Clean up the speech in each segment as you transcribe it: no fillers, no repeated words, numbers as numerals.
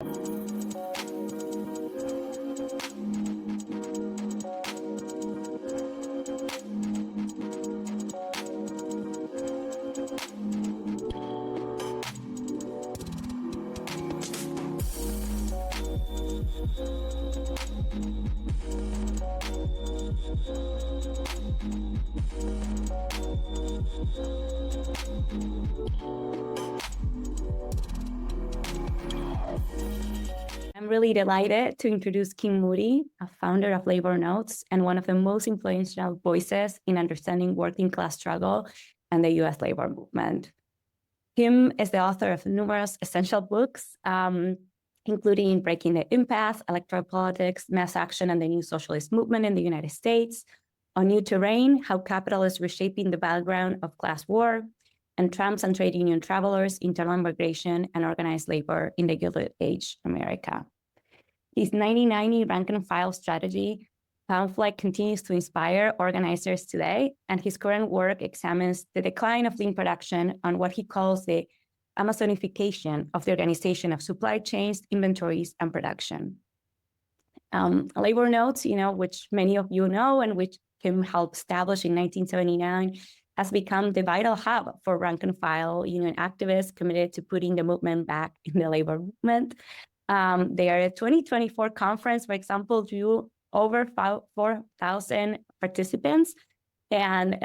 I'm really delighted to introduce Kim Moody, a founder of Labor Notes and one of the most influential voices in understanding working class struggle and the US labor movement. Kim is the author of numerous essential books, including Breaking the Impasse, Electoral Politics, Mass Action, and the New Socialist Movement in the United States, On New Terrain, How Capital is Reshaping the Battleground of Class War, and Tramps and Trade Union Travelers, Internal Migration, and Organized Labor in the Gilded Age America. His 1990 rank-and-file strategy pamphlet continues to inspire organizers today, and his current work examines the decline of lean production on what he calls the Amazonification of the organization of supply chains, inventories, and production. Labor Notes, which many of you know and which Kim helped establish in 1979, has become the vital hub for rank-and-file union activists committed to putting the movement back in the labor movement. Their 2024 conference, for example, drew over 4,000 participants, and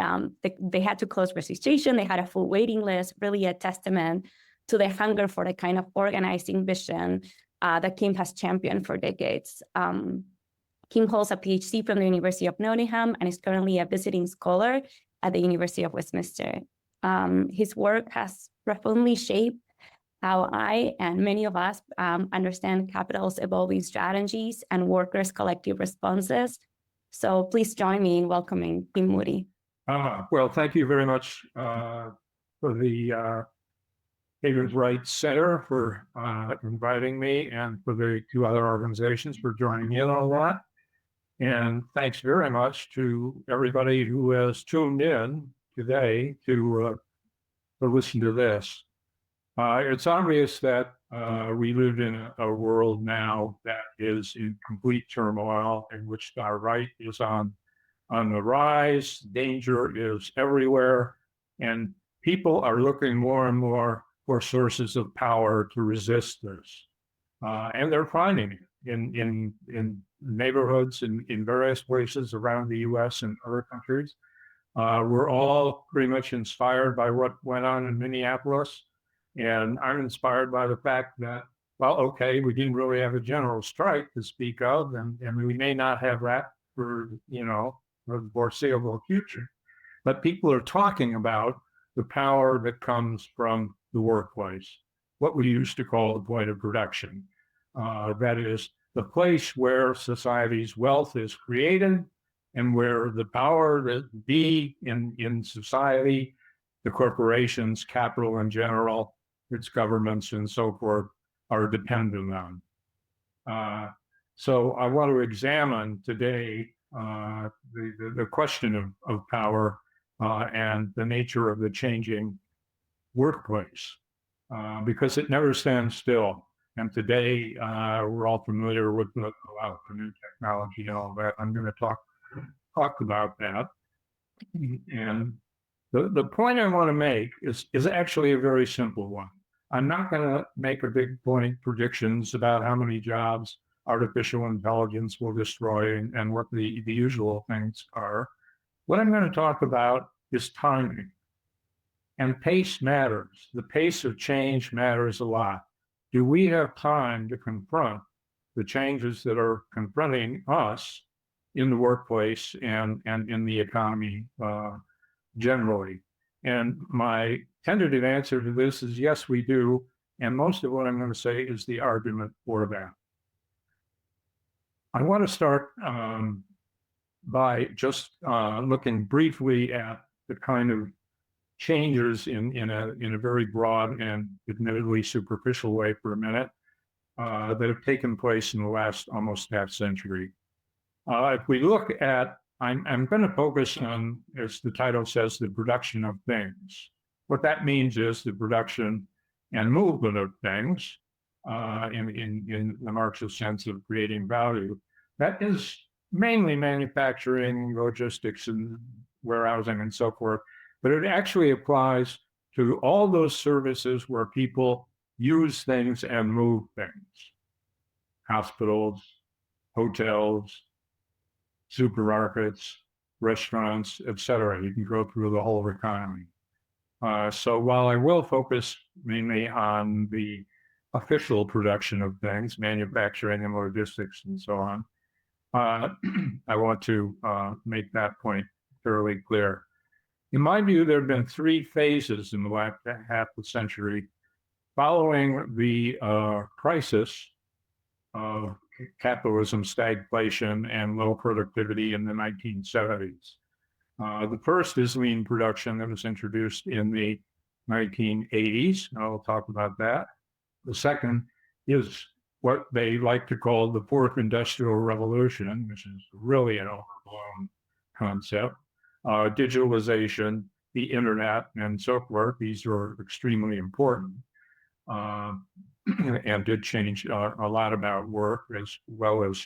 they had to close registration. They had a full waiting list, really a testament to their hunger for the kind of organizing vision that Kim has championed for decades. Kim holds a PhD from the University of Nottingham and is currently a visiting scholar at the University of Westminster. His work has profoundly shaped how I and many of us understand capital's evolving strategies and workers' collective responses. So please join me in welcoming Kim Moody. Well, thank you very much for the Patriots' Rights Center for inviting me, and for the two other organizations for joining me in on that. And thanks very much to everybody who has tuned in today to listen to this. It's obvious that we live in a world now that is in complete turmoil, in which our right is on the rise, danger is everywhere, and people are looking more and more for sources of power to resist this. And they're finding it in neighborhoods in various places around the US and other countries. We're all pretty much inspired by what went on in Minneapolis. And I'm inspired by the fact that, well, okay, we didn't really have a general strike to speak of, and we may not have that for the foreseeable future. But people are talking about the power that comes from the workplace, what we used to call the point of production. That is the place where society's wealth is created, and where the power that be in society, the corporations, capital in general, its governments and so forth, are dependent on. So I want to examine today the question of power and the nature of the changing workplace, because it never stands still. And today we're all familiar with the new technology and all that. I'm going to talk about that. And the point I want to make is actually a very simple one. I'm not going to make a big point predictions about how many jobs artificial intelligence will destroy and what the usual things are. What I'm going to talk about is timing. And pace matters. The pace of change matters a lot. Do we have time to confront the changes that are confronting us in the workplace and in the economy generally? And my tentative answer to this is yes, we do. And most of what I'm going to say is the argument for that. I want to start by just looking briefly at the kind of changes in a very broad and admittedly superficial way for a minute that have taken place in the last almost half century. If we look at, I'm going to focus on, as the title says, the production of things. What that means is the production and movement of things. in the Marxist sense of creating value. That is mainly manufacturing, logistics, and warehousing, and so forth. But it actually applies to all those services where people use things and move things: hospitals, hotels, supermarkets, restaurants, etc. You can go through the whole economy. So while I will focus mainly on the official production of things, manufacturing and logistics and so on, I want to make that point fairly clear. In my view, there have been three phases in the last half of the century following the crisis of capitalism, stagflation, and low productivity in the 1970s. The first is lean production that was introduced in the 1980s. I'll talk about that. The second is what they like to call the fourth industrial revolution, which is really an overblown concept. Digitalization, the internet, and so forth. These are extremely important and did change a lot about work as well as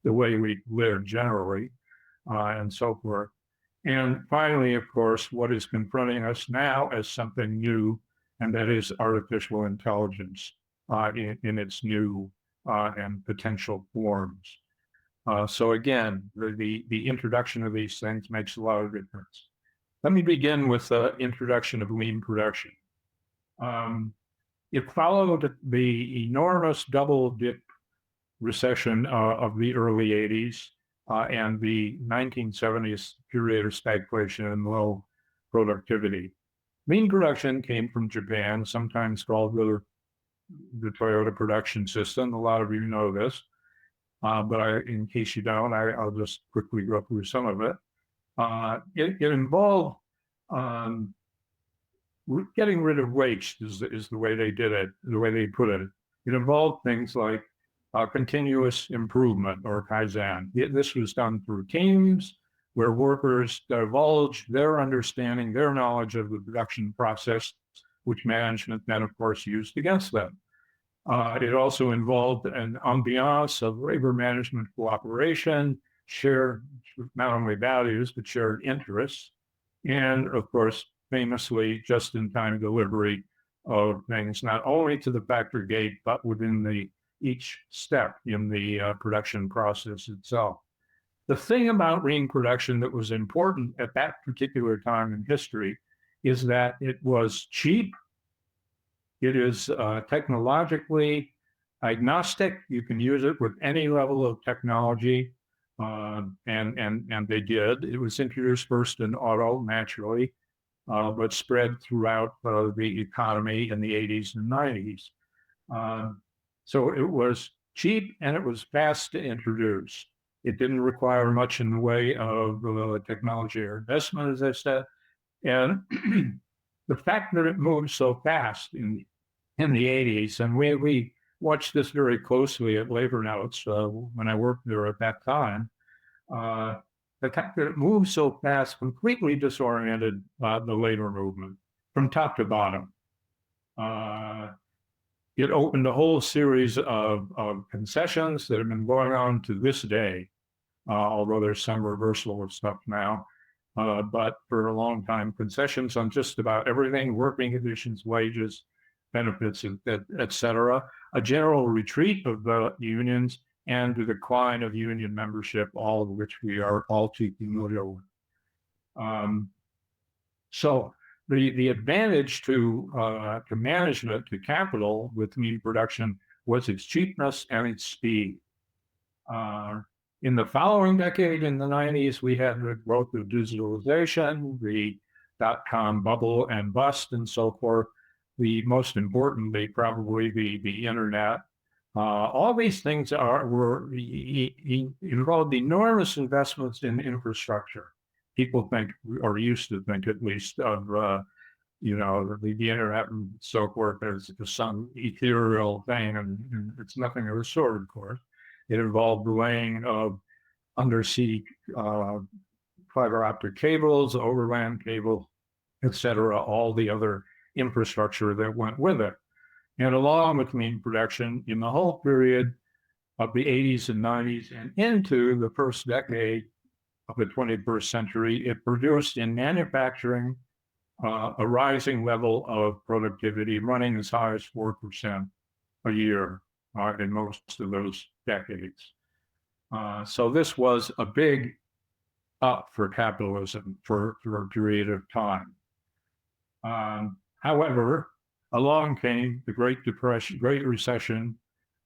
the way we live generally and so forth. And finally, of course, what is confronting us now as something new, and that is artificial intelligence in its new and potential forms. So again, the introduction of these things makes a lot of difference. Let me begin with the introduction of lean production. It followed the enormous double-dip recession of the early 80s and the 1970s period of stagflation and low productivity. Lean production came from Japan, sometimes called the Toyota production system. A lot of you know this, but in case you don't, I'll just quickly go through some of it. It involved getting rid of waste is the way they did it, the way they put it. It involved things like continuous improvement or Kaizen. This was done through teams where workers divulged their understanding, their knowledge of the production process, which management then, of course, used against them. It also involved an ambiance of labor management cooperation, shared not only values, but shared interests, and, of course, famously just-in-time delivery of things, not only to the factory gate, but within each step in the production process itself. The thing about lean production that was important at that particular time in history is that it was cheap. It is technologically agnostic. You can use it with any level of technology, and they did. It was introduced first in auto, naturally, but spread throughout the economy in the 80s and 90s. So it was cheap and it was fast to introduce. It didn't require much in the way of technology or investment, as I said. And the fact that it moved so fast in the 80s, and we watched this very closely at Labor Notes when I worked there at that time, the fact that it moved so fast completely disoriented the labor movement from top to bottom. It opened a whole series of concessions that have been going on to this day, although there's some reversal of stuff now. But for a long time, concessions on just about everything: working conditions, wages, benefits, et cetera. A general retreat of the unions and the decline of union membership, all of which we are all too familiar with. So the advantage to management, to capital with lean production was its cheapness and its speed. In the following decade, in the 90s, we had the growth of digitalization, the dot-com bubble and bust, and so forth. Most importantly, probably the internet. All these things involved enormous investments in infrastructure. People think, or used to think at least, of the internet and so forth as some ethereal thing, and it's nothing of the sort, of course. It involved the laying of undersea fiber optic cables, overland cable, et cetera, all the other infrastructure that went with it. And along with mean production, in the whole period of the 80s and 90s and into the first decade of the 21st century, it produced in manufacturing a rising level of productivity running as high as 4% a year in most of those decades. So this was a big up for capitalism for a period of time. However, along came the Great Depression, Great Recession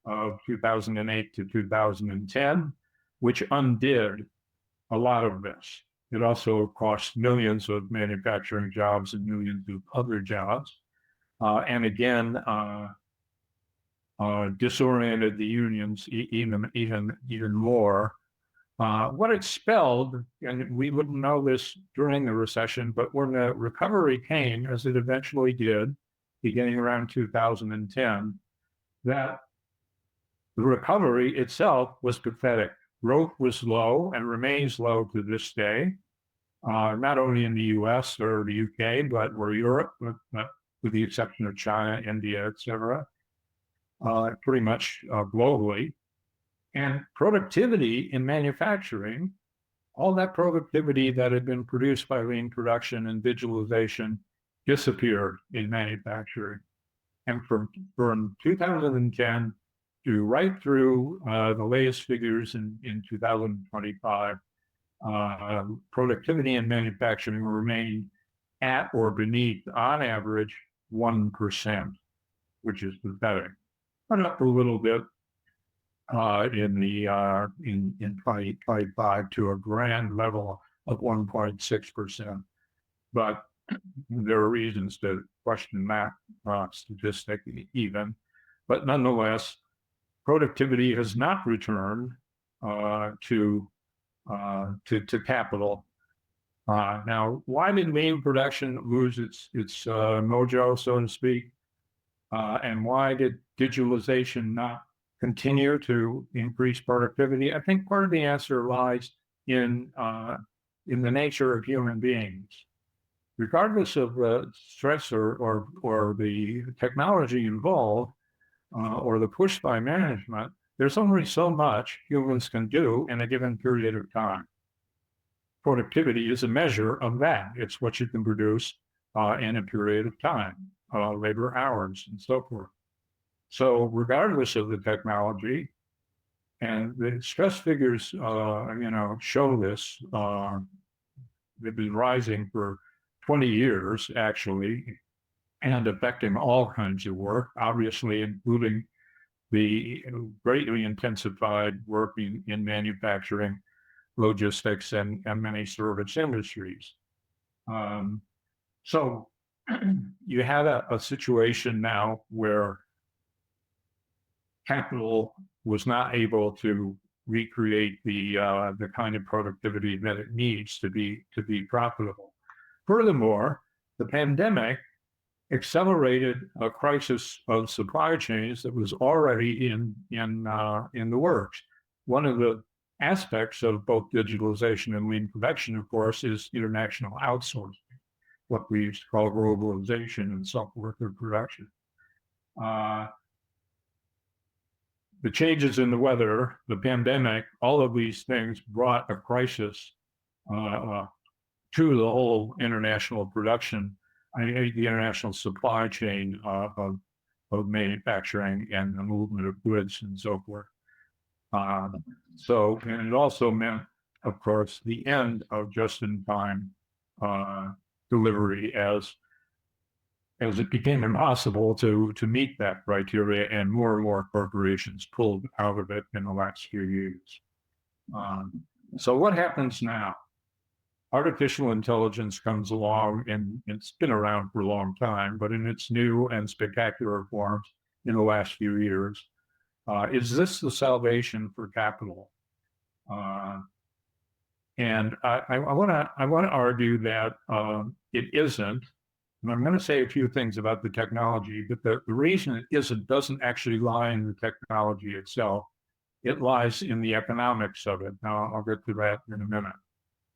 of 2008 to 2010, which undid a lot of this. It also cost millions of manufacturing jobs and millions of other jobs. And again, disoriented the unions even more. What it spelled, and we wouldn't know this during the recession, but when the recovery came, as it eventually did, beginning around 2010, that the recovery itself was pathetic. Growth was low and remains low to this day, not only in the US or the UK, or Europe, but with the exception of China, India, et cetera, pretty much globally. And productivity in manufacturing, all that productivity that had been produced by lean production and digitalization disappeared in manufacturing. And from 2010 to right through the latest figures in 2025, productivity in manufacturing remained at or beneath, on average, 1%, which is pathetic. Went up a little bit in 2025 to a grand level of 1.6%. But there are reasons to question that statistic even. But nonetheless, productivity has not returned to capital. Now, why did lean production lose its mojo, so to speak? And why did digitalization not continue to increase productivity? I think part of the answer lies in the nature of human beings. Regardless of the stress or the technology involved, or the push by management, there's only so much humans can do in a given period of time. Productivity is a measure of that. It's what you can produce in a period of time, labor hours and so forth. So regardless of the technology, and the stress figures, show this, they've been rising for 20 years, actually, and affecting all kinds of work, obviously, including the greatly intensified work in manufacturing, logistics, and many service industries. So you had a situation now where capital was not able to recreate the kind of productivity that it needs to be profitable. Furthermore, the pandemic accelerated a crisis of supply chains that was already in the works. One of the aspects of both digitalization and lean production, of course, is international outsourcing, what we used to call globalization and so forth of production. The changes in the weather, the pandemic, all of these things brought a crisis to the whole international production, the international supply chain of manufacturing and the movement of goods and so forth. And it also meant, of course, the end of just-in-time delivery as it became impossible to meet that criteria, and more corporations pulled out of it in the last few years. So what happens now? Artificial intelligence comes along, and it's been around for a long time, but in its new and spectacular forms in the last few years. Is this the salvation for capital? And I want to argue that it isn't. And I'm going to say a few things about the technology, but the reason it doesn't actually lie in the technology itself. It lies in the economics of it. Now, I'll get to that in a minute,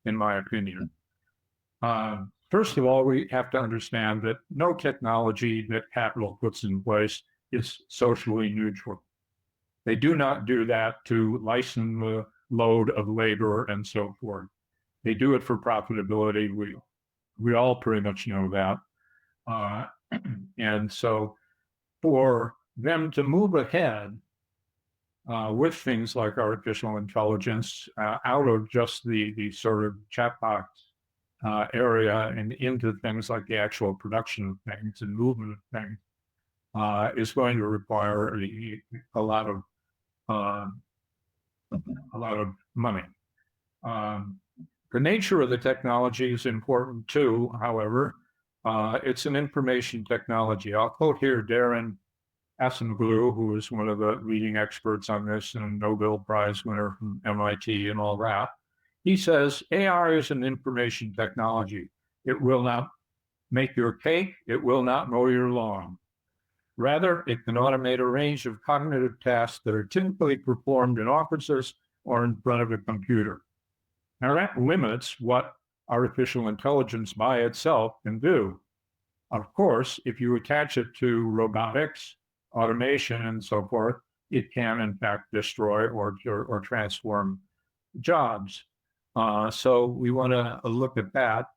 in my opinion. First of all, we have to understand that no technology that capital puts in place is socially neutral. They do not do that to lighten the load of labor and so forth. They do it for profitability. We all pretty much know that. And so for them to move ahead with things like artificial intelligence out of just the sort of chat box area and into things like the actual production of things and movement of things is going to require a lot of money. The nature of the technology is important too. However, it's an information technology. I'll quote here Darren Assenblue, who is one of the leading experts on this and a Nobel Prize winner from MIT and all that. He says, AI is an information technology. It will not make your cake. It will not mow your lawn. Rather, it can automate a range of cognitive tasks that are typically performed in offices or in front of a computer. Now, that limits what artificial intelligence by itself can do. Of course, if you attach it to robotics, automation, and so forth, it can, in fact, destroy or transform jobs. So we want to look at that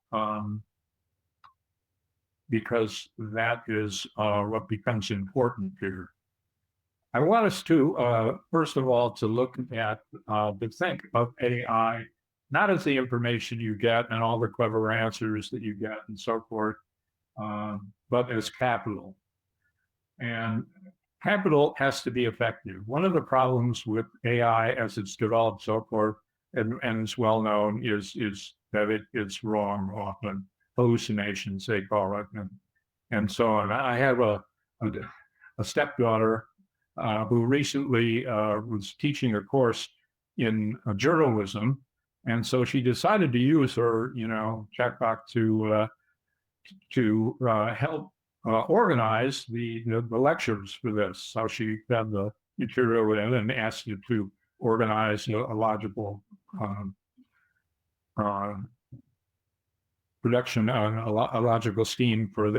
because that is what becomes important here. I want us to, first of all, to look at, to think of AI, not as the information you get and all the clever answers that you get and so forth, but as capital. And capital has to be effective. One of the problems with AI as it's developed so forth, and it's well known, is that it's wrong often. Hallucinations, they call it, and so on. I have a stepdaughter who recently was teaching a course in journalism, and so she decided to use her, chatbot to help organize the lectures for this. So she had the material in and asked you to organize a logical production, a logical scheme for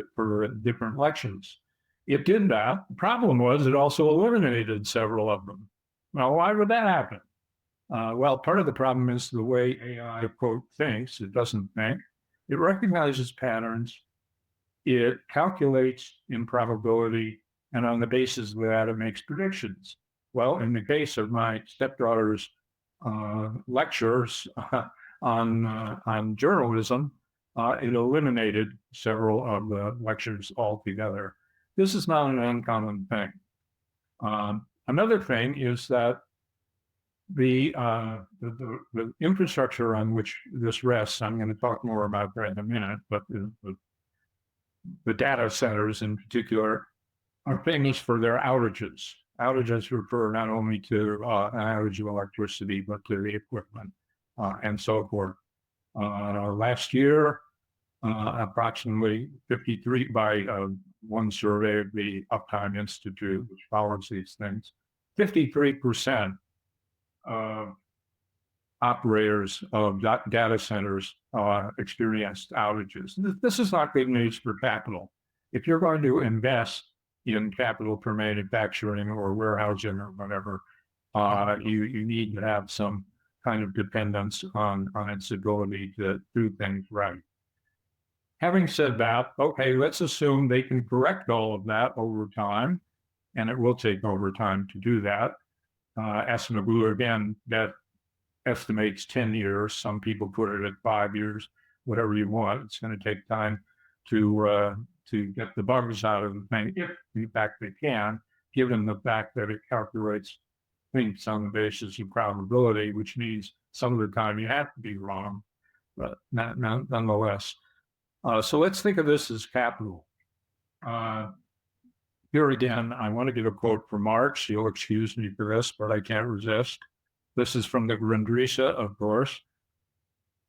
different lectures. It did that. The problem was it also eliminated several of them. Now, why would that happen? Well, part of the problem is the way AI, quote, thinks. It doesn't think. It recognizes patterns. It calculates improbability, and on the basis of that, it makes predictions. Well, in the case of my stepdaughter's lectures on journalism, it eliminated several of the lectures altogether. This is not an uncommon thing. Another thing is that the infrastructure on which this rests, I'm going to talk more about that in a minute, but the data centers in particular are famous for their outages. Outages refer not only to an outage of electricity, but to the equipment and so forth. Last year, approximately 53 by one survey of the Uptime Institute, which follows these things, 53% of operators of data centers experienced outages. This is not good news for capital. If you're going to invest in capital for manufacturing or warehousing or whatever, you need to have some kind of dependence on its ability to do things right. Having said that, okay, let's assume they can correct all of that over time, and it will take over time to do that. Actionable, again, that estimates 10 years. Some people put it at 5 years, whatever you want. It's going to take time to get the bugs out of the thing, if in fact they can, given the fact that it calculates things on the basis of probability, which means some of the time you have to be wrong, but nonetheless. So let's think of this as capital. Here again, I want to give a quote from Marx. You'll excuse me for this, but I can't resist. This is from the Grundrisse, of course.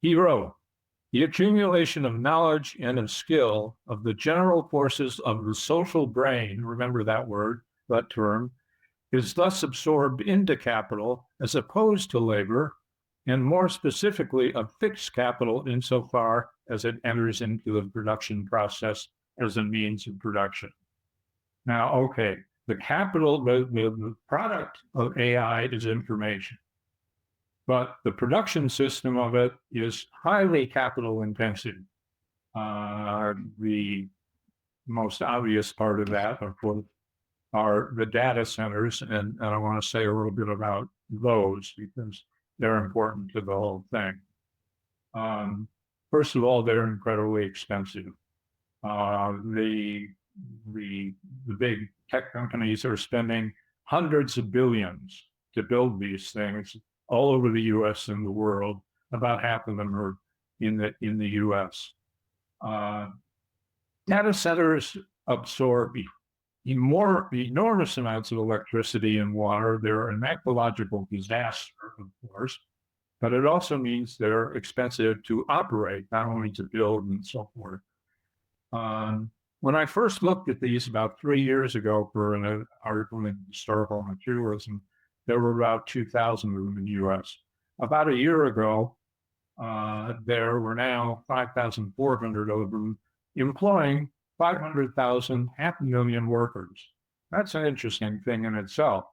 He wrote, "The accumulation of knowledge and of skill of the general forces of the social brain," remember that word, that term, "is thus absorbed into capital as opposed to labor, and more specifically of fixed capital insofar as it enters into the production process as a means of production." Now, okay, the capital, the product of AI is information, but the production system of it is highly capital intensive. The most obvious part of that, of course, are the data centers, and I want to say a little bit about those because they're important to the whole thing. First of all, they're incredibly expensive. The big tech companies are spending hundreds of billions to build these things all over the U.S. and the world. About half of them are in the U.S. Data centers absorb enormous amounts of electricity and water. They're an ecological disaster, of course, but it also means they're expensive to operate, not only to build and so forth. When I first looked at these about 3 years ago for an article in Historical Materialism, there were about 2,000 of them in the U.S. About a year ago, there were now 5,400 of them, employing 500,000, 500,000 workers. That's an interesting thing in itself.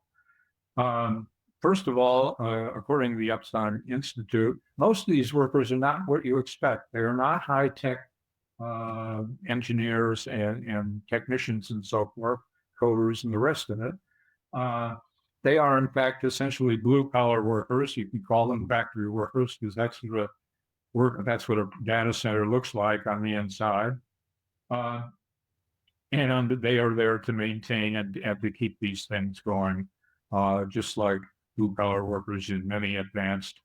First of all, according to the Upstart Institute, most of these workers are not what you expect. They are not high-tech engineers and technicians and so forth, coders and the rest of it. They are, in fact, essentially blue-collar workers. You can call them factory workers because that's what a data center looks like on the inside. And they are there to maintain and to keep these things going, just like blue-collar workers in many advanced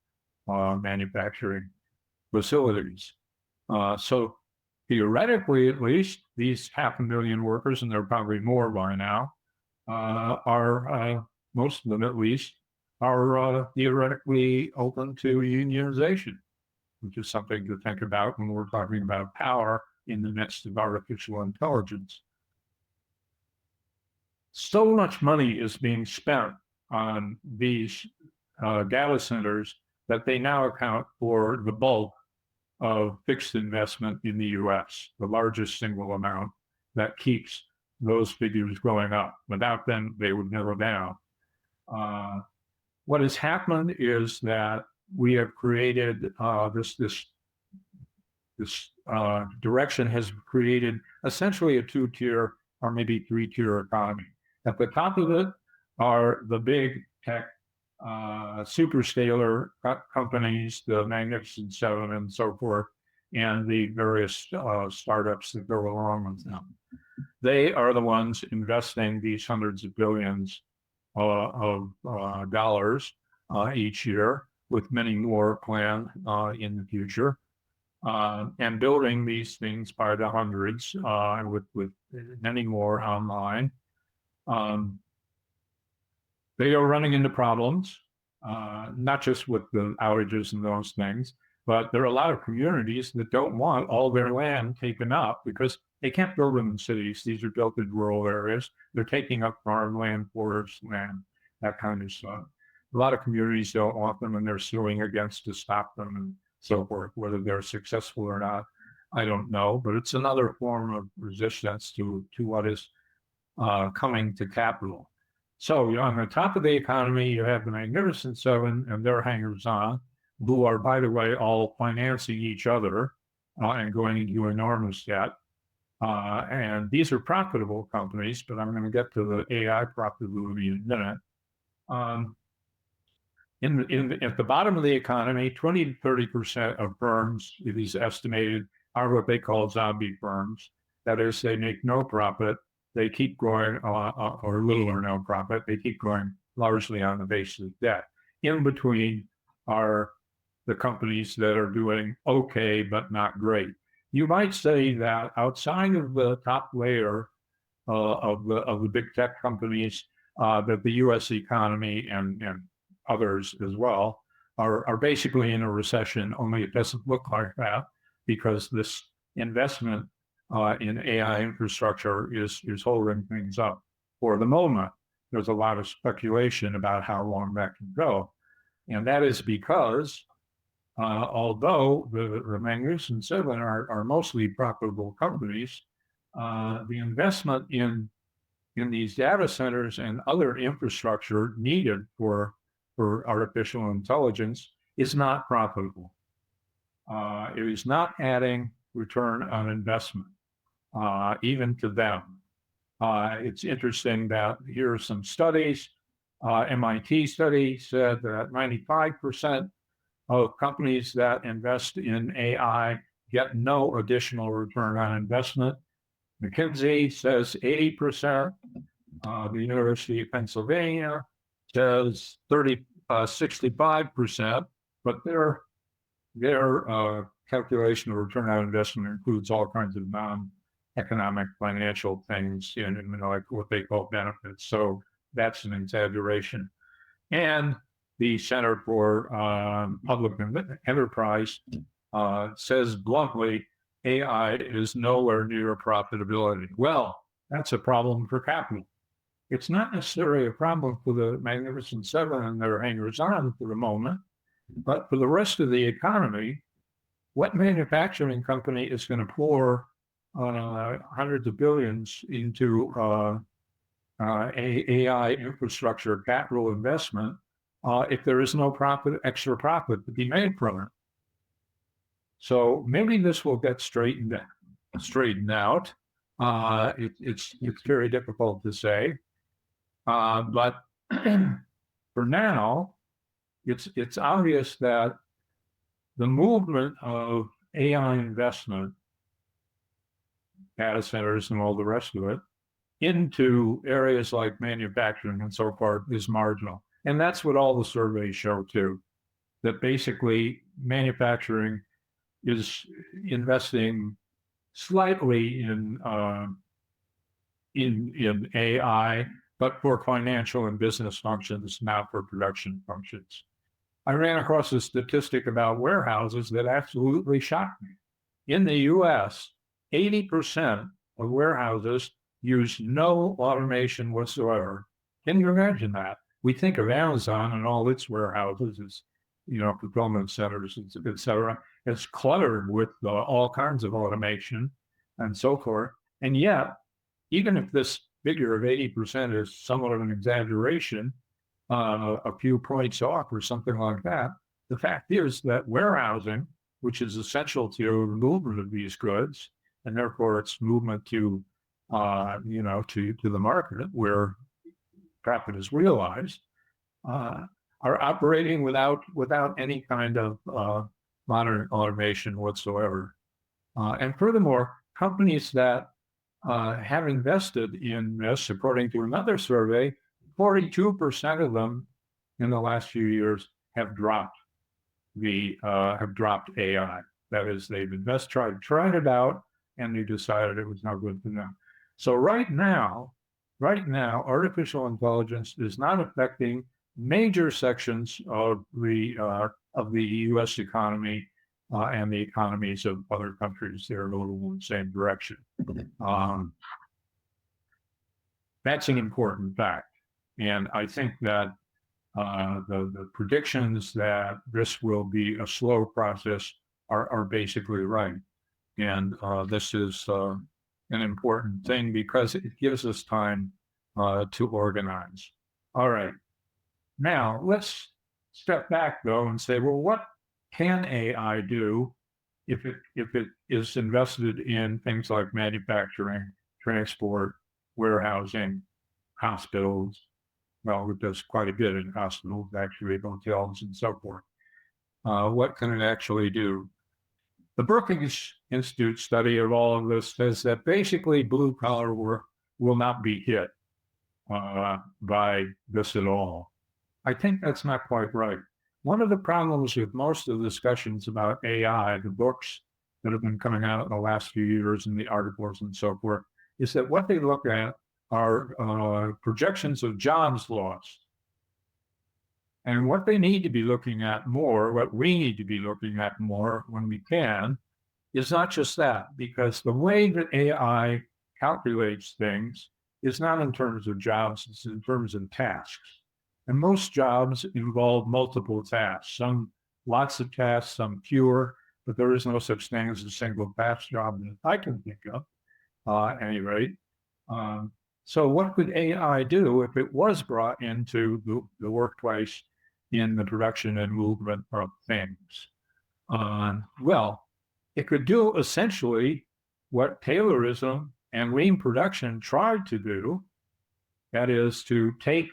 manufacturing facilities. So theoretically, at least, these 500,000 workers, and there are probably more by now, are most of them at least, are theoretically open to unionization, which is something to think about when we're talking about power in the midst of artificial intelligence. So much money is being spent on these data centers that they now account for the bulk of fixed investment in the U.S., the largest single amount that keeps those figures going up. Without them, they would never down. What has happened is that we have created this direction has created essentially a two-tier or maybe three-tier economy. At the top of it are the big tech superscalar companies, the Magnificent Seven and so forth, and the various startups that go along with them. They are the ones investing these hundreds of billions of dollars each year, with many more planned in the future, and building these things by the hundreds, with many more online. They are running into problems, not just with the outages and those things, but there are a lot of communities that don't want all their land taken up because they can't build them in cities. These are built in rural areas. They're taking up farmland, forest land, that kind of stuff. A lot of communities don't want them, and they're suing against to stop them and so forth. Whether they're successful or not, I don't know. But it's another form of resistance to what is coming to capital. So on the top of the economy, you have the Magnificent Seven and their hangers-on, who are, by the way, all financing each other and going into enormous debt. And these are profitable companies, but I'm going to get to the AI profitability in a minute. At the bottom of the economy, 20 to 30% of firms, it is estimated, are what they call zombie firms. That is, they make no profit. They keep growing, or little or no profit. They keep growing largely on the basis of debt. In between are the companies that are doing okay, but not great. You might say that outside of the top layer of the big tech companies, that the U.S. economy and others as well are basically in a recession, only it doesn't look like that because this investment in AI infrastructure is holding things up. For the moment, there's a lot of speculation about how long that can go. And that is because although the Magnificent Seven are mostly profitable companies, the investment in in these data centers and other infrastructure needed for artificial intelligence is not profitable. It is not adding return on investment, even to them. It's interesting that here are some studies. MIT study said that 95% of companies that invest in AI get no additional return on investment. McKinsey says 80%. The University of Pennsylvania says 65%, but their calculation of return on investment includes all kinds of non-economic financial things, like what they call benefits. So that's an exaggeration. And the Center for Public Enterprise says bluntly, AI is nowhere near profitability. Well, that's a problem for capital. It's not necessarily a problem for the Magnificent Seven and their hangers-on for the moment, but for the rest of the economy, what manufacturing company is going to pour hundreds of billions into AI infrastructure capital investment if there is no extra profit to be made from it? So maybe this will get straightened out. It's very difficult to say, but for now, it's obvious that the movement of AI investment, data centers, and all the rest of it into areas like manufacturing and so forth is marginal, and that's what all the surveys show too. That basically manufacturing is investing slightly in AI, but for financial and business functions, not for production functions. I ran across a statistic about warehouses that absolutely shocked me. In the US, 80% of warehouses use no automation whatsoever. Can you imagine that? We think of Amazon and all its warehouses as, fulfillment centers, et cetera. It's cluttered with all kinds of automation and so forth. And yet, even if this figure of 80% is somewhat of an exaggeration, a few points off or something like that, the fact is that warehousing, which is essential to the movement of these goods, and therefore its movement to the market where profit is realized, are operating without any kind of modern automation whatsoever. And furthermore, companies that have invested in this, according to another survey, 42% of them in the last few years have dropped AI. That is, they've tried it out, and they decided it was not good for them. So right now, artificial intelligence is not affecting major sections of the U.S. economy and the economies of other countries. They're a little in the same direction. That's an important fact. And I think that the predictions that this will be a slow process are basically right. And this is an important thing because it gives us time to organize. All right. Now, let's step back, though, and say, well, what can AI do if it is invested in things like manufacturing, transport, warehousing, hospitals? Well, it does quite a bit in hospitals, actually, hotels, and so forth. What can it actually do? The Brookings Institute study of all of this says that basically blue-collar work will not be hit by this at all. I think that's not quite right. One of the problems with most of the discussions about AI, the books that have been coming out in the last few years and the articles and so forth, is that what they look at are projections of jobs lost. And what they need to be looking at more, what we need to be looking at more when we can, is not just that, because the way that AI calculates things is not in terms of jobs, it's in terms of tasks. And most jobs involve multiple tasks, some lots of tasks, some fewer, but there is no such thing as a single task job that I can think of, at any rate. So what could AI do if it was brought into the workplace in the production and movement of things? Well, it could do essentially what Taylorism and lean production tried to do, that is to take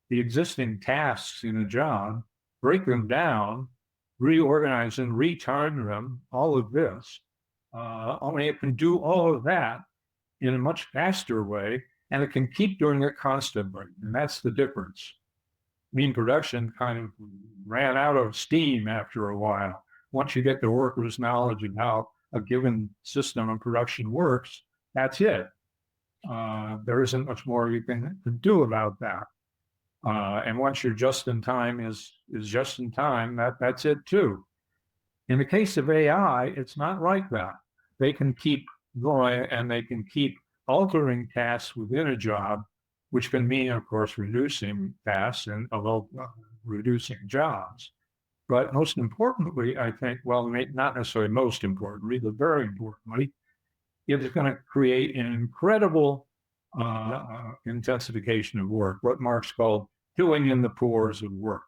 the existing tasks in a job, break them down, reorganize and retarget them, all of this. Only it can do all of that in a much faster way, and it can keep doing it constantly. And that's the difference. Lean production kind of ran out of steam after a while. Once you get the worker's knowledge of how a given system of production works, that's it. There isn't much more you can do about that. And once you're just in time is just in time, that's it too. In the case of AI, it's not like that. They can keep going and they can keep altering tasks within a job, which can mean, of course, reducing tasks and reducing jobs. But most importantly, I think, well, not necessarily most importantly, but very importantly, it's going to create an incredible intensification of work, what Marx called filling in the pores of work.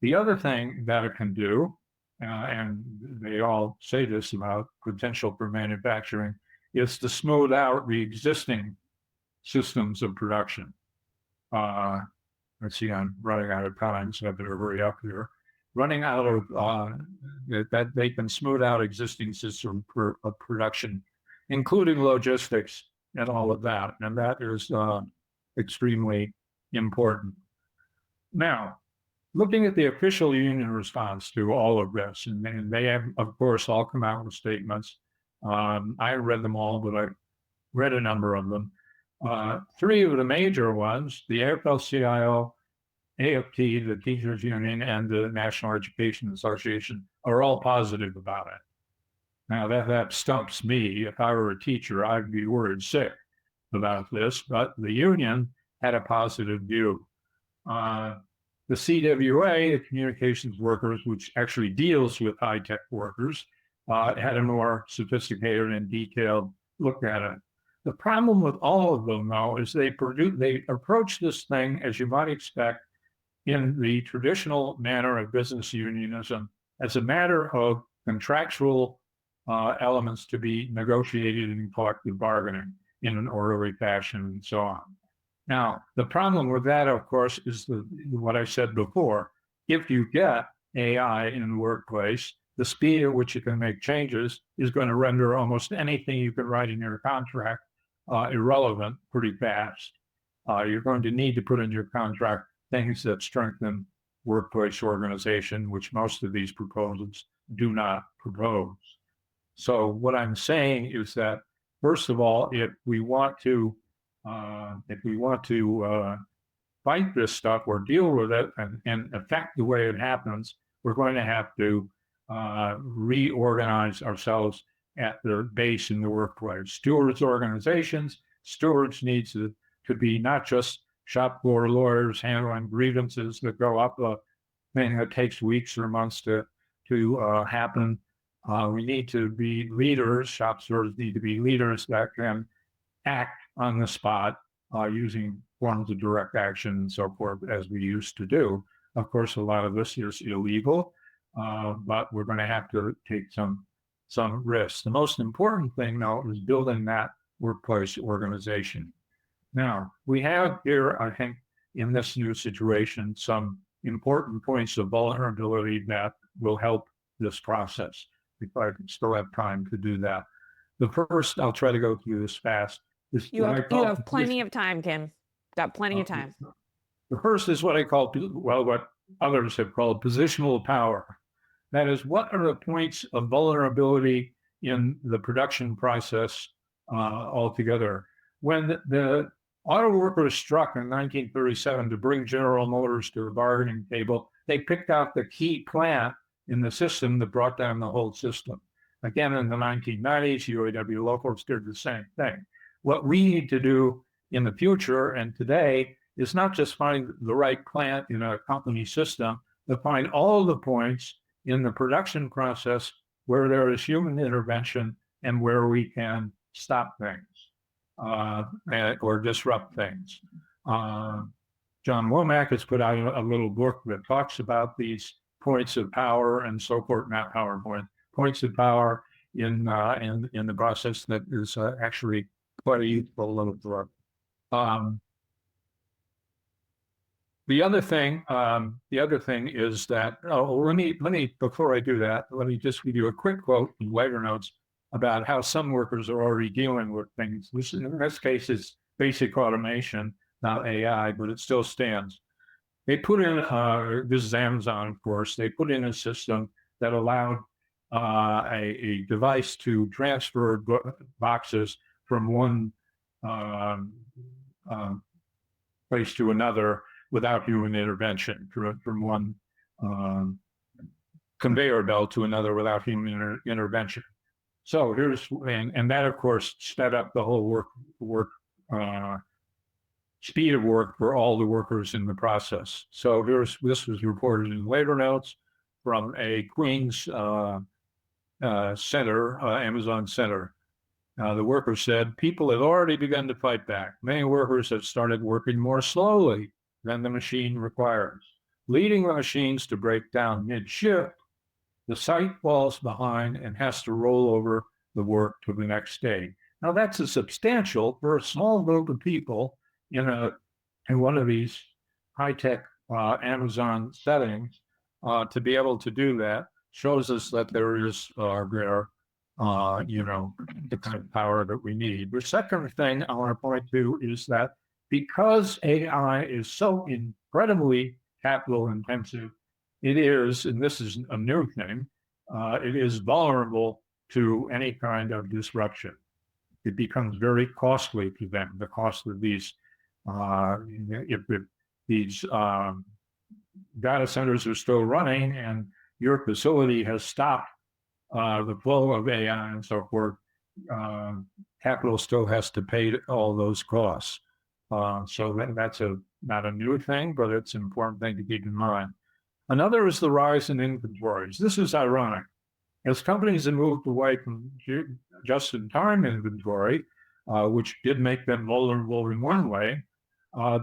The other thing that it can do, and they all say this about potential for manufacturing, is to smooth out the existing systems of production. Let's see, I'm running out of time, so I better hurry up here. Running out of that they can smooth out existing systems of production, including logistics and all of that. And that is extremely important. Now, looking at the official union response to all of this, and they have, of course, all come out with statements. I read them all, but I read a number of them. Three of the major ones, the AFL-CIO, AFT, the teachers union, and the National Education Association, are all positive about it. Now, that stumps me. If I were a teacher, I'd be worried sick about this, but the union had a positive view. The CWA, the communications workers, which actually deals with high-tech workers, had a more sophisticated and detailed look at it. The problem with all of them, though, is they approach this thing, as you might expect, in the traditional manner of business unionism, as a matter of contractual elements to be negotiated in collective bargaining in an orderly fashion and so on. Now, the problem with that, of course, is what I said before. If you get AI in the workplace, the speed at which you can make changes is going to render almost anything you can write in your contract irrelevant pretty fast. You're going to need to put in your contract things that strengthen workplace organization, which most of these proposals do not propose. So what I'm saying is that, first of all, if we want to fight this stuff or deal with it and affect the way it happens, we're going to have to reorganize ourselves at the base in the workplace. Stewards organizations, stewards needs to be not just shop floor lawyers handling grievances that go up a thing that takes weeks or months to happen. We need to be leaders. Shop stewards need to be leaders that can act on the spot using forms of direct action and so forth, as we used to do. Of course, a lot of this is illegal, but we're going to have to take some risks. The most important thing, though, is building that workplace organization. Now, we have here, I think, in this new situation, some important points of vulnerability that will help this process, if I still have time to do that. The first, I'll try to go through this fast. You have plenty of time, Kim. Got plenty of time. The first is what I call, well, what others have called positional power. That is, what are the points of vulnerability in the production process altogether? When the auto workers struck in 1937 to bring General Motors to the bargaining table, they picked out the key plant in the system that brought down the whole system. Again, in the 1990s, UAW locals did the same thing. What we need to do in the future and today is not just find the right plant in a company system, but find all the points in the production process where there is human intervention and where we can stop things. or disrupt things. John Womack has put out a little book that talks about these points of power and so forth, not PowerPoint, points of power in the process that is actually quite a useful little book. The other thing is that, let me, before I do that, let me just give you a quick quote in later notes about how some workers are already dealing with things. This, in this case, is basic automation, not AI, but it still stands. They put in, this is Amazon, of course, they put in a system that allowed a device to transfer boxes from one place to another without human intervention, from one conveyor belt to another without human intervention. So here's, and that of course sped up the whole speed of work for all the workers in the process. So this was reported in later notes from a Queens center, Amazon center. The worker said, people have already begun to fight back. Many workers have started working more slowly than the machine requires, leading the machines to break down mid-shift. The site falls behind and has to roll over the work to the next day. Now that's a substantial, for a small group of people in one of these high-tech Amazon settings, to be able to do that shows us that there is the kind of power that we need. The second thing I want to point to is that because AI is so incredibly capital intensive, it is, and this is a new thing, it is vulnerable to any kind of disruption. It becomes very costly to them. The cost of these, if these data centers are still running and your facility has stopped the flow of AI and so forth, capital still has to pay all those costs. So that's not a new thing, but it's an important thing to keep in mind. Another is the rise in inventories. This is ironic. As companies have moved away from just-in-time inventory, which did make them vulnerable in one way,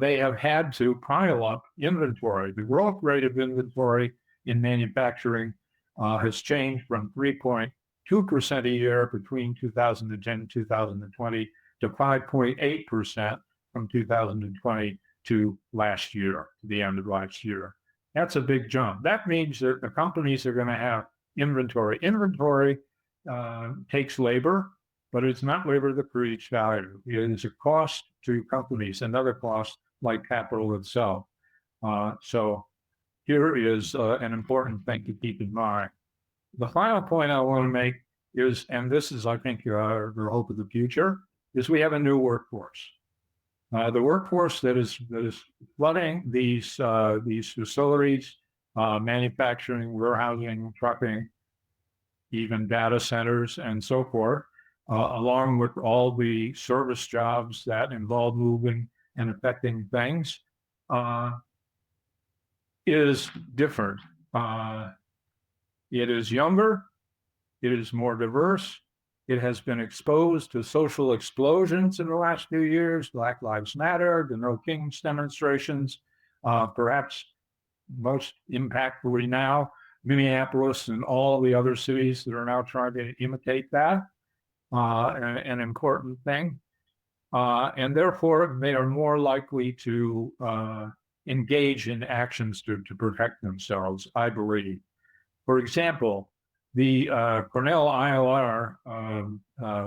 they have had to pile up inventory. The growth rate of inventory in manufacturing has changed from 3.2% a year between 2010 and 2020 to 5.8% from 2020 to last year, to the end of last year. That's a big jump. That means that the companies are going to have inventory. Inventory takes labor, but it's not labor that creates value. It is a cost to companies, another cost like capital itself. So here is an important thing to keep in mind. The final point I want to make is, and this is, I think, the hope of the future, is we have a new workforce. The workforce that is flooding these facilities, manufacturing, warehousing, trucking, even data centers, and so forth, along with all the service jobs that involve moving and affecting things, is different. It is younger, it is more diverse, it has been exposed to social explosions in the last few years, Black Lives Matter, the No Kings demonstrations, perhaps most impactfully now, Minneapolis and all the other cities that are now trying to imitate that, an important thing. And therefore, they are more likely to engage in actions to protect themselves, I believe. For example, the Cornell ILR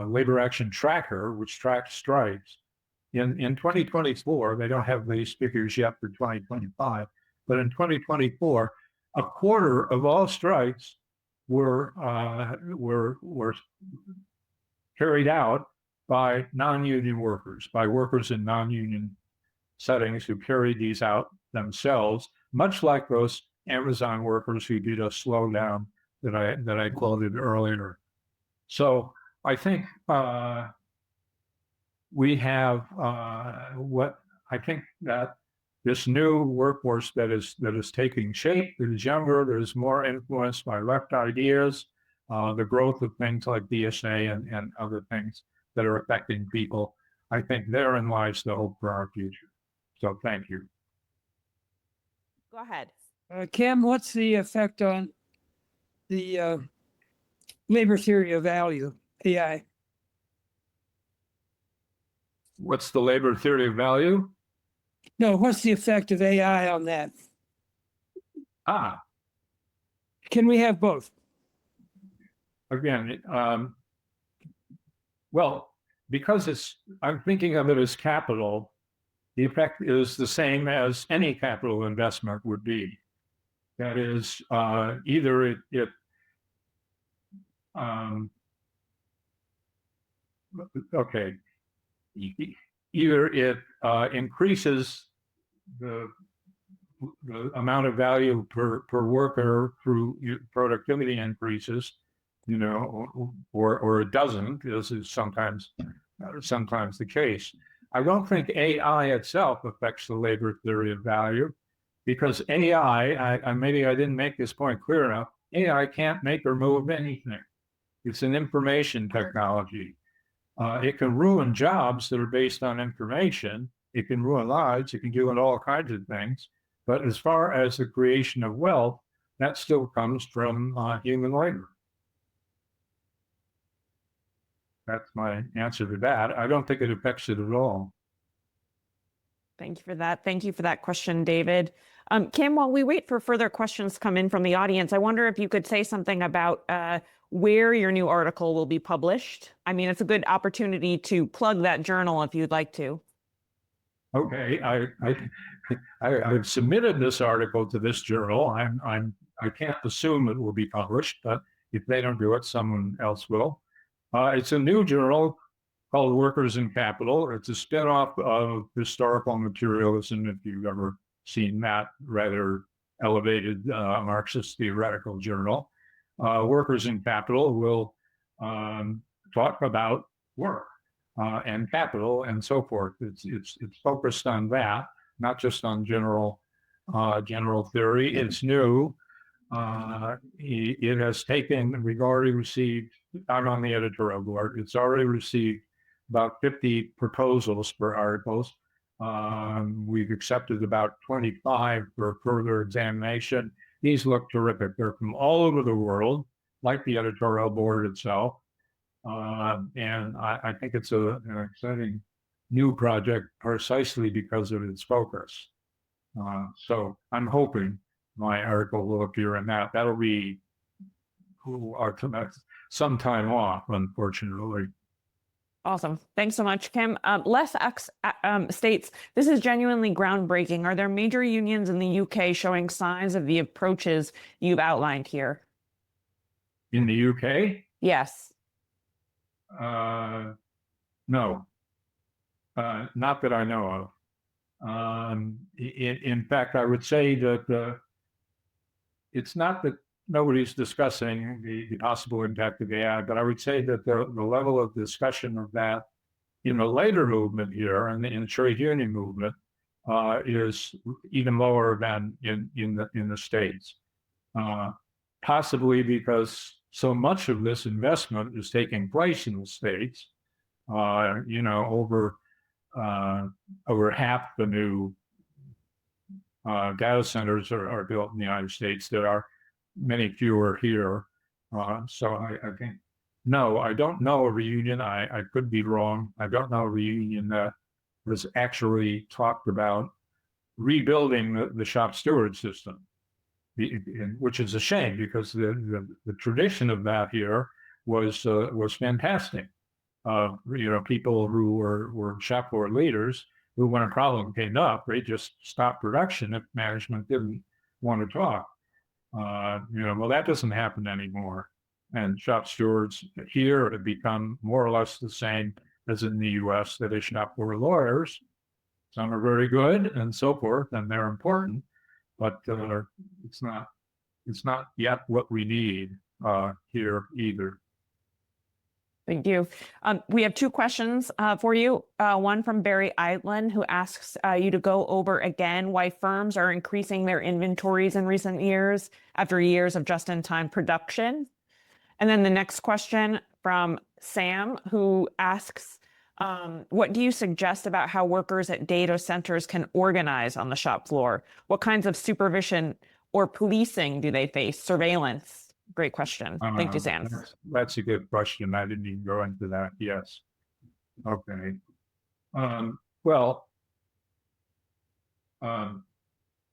Labor Action Tracker, which tracks strikes, in 2024, they don't have these figures yet for 2025, but in 2024, a quarter of all strikes were carried out by non-union workers, by workers in non-union settings who carried these out themselves, much like those Amazon workers who did a slowdown that I quoted earlier. So I think we have what I think that this new workforce that is taking shape, that is younger, that is more influenced by left ideas, the growth of things like DSA and other things that are affecting people. I think therein lies the hope for our future. So thank you. Go ahead. Kim, what's the effect on the labor theory of value, AI? What's the labor theory of value? No, what's the effect of AI on that? Can we have both? Again, well, because I'm thinking of it as capital, the effect is the same as any capital investment would be. That is, either okay, either it increases the amount of value per worker through productivity increases, or it doesn't. This is sometimes the case. I don't think AI itself affects the labor theory of value, because AI, maybe I didn't make this point clear enough, AI can't make or move anything. It's an information technology. It can ruin jobs that are based on information. It can ruin lives. It can do all kinds of things. But as far as the creation of wealth, that still comes from human labor. That's my answer to that. I don't think it affects it at all. Thank you for that. Thank you for that question, David. Kim, while we wait for further questions to come in from the audience, I wonder if you could say something about where your new article will be published. I mean, it's a good opportunity to plug that journal if you'd like to. Okay, I've submitted this article to this journal. I can't assume it will be published, but if they don't do it, someone else will. It's a new journal called Workers and Capital. It's a spinoff of Historical Materialism, if you've ever seen that rather elevated Marxist theoretical journal. Workers and Capital will talk about work and capital and so forth. It's focused on that, not just on general theory. It's new. It has taken, we've already received, I'm on the editorial board, it's already received about 50 proposals for articles. We've accepted about 25 for further examination. These look terrific. They're from all over the world, like the editorial board itself. And I think it's an exciting new project precisely because of its focus. So I'm hoping my article will appear in that. That'll be some time off, unfortunately. Awesome. Thanks so much, Kim. Les X states, this is genuinely groundbreaking. Are there major unions in the UK showing signs of the approaches you've outlined here? In the UK? Yes. No. Not that I know of. In fact, I would say that it's not that nobody's discussing the possible impact of AI, but I would say that the level of discussion of that in the labor movement here and in the trade union movement is even lower than in the States. Possibly because so much of this investment is taking place in the States. Over half the new data centers are built in the United States. There are many fewer here. So I think, no, I don't know of a union. I could be wrong. I don't know of a union that was actually talked about rebuilding the shop steward system, which is a shame because the tradition of that here was fantastic. People who were shop floor leaders who, when a problem came up, they just stopped production if management didn't want to talk. Well, that doesn't happen anymore. And shop stewards here have become more or less the same as in the US, that is shop floor lawyers. Some are very good and so forth, and they're important, but it's not yet what we need here either. Thank you. We have two questions for you. One from Barry Eidlin, who asks you to go over again why firms are increasing their inventories in recent years after years of just-in-time production. And then the next question from Sam, who asks, What do you suggest about how workers at data centers can organize on the shop floor? What kinds of supervision or policing do they face? Surveillance? Great question. Thank you, Sam. That's a good question. I didn't even go into that. Yes. Okay. Well,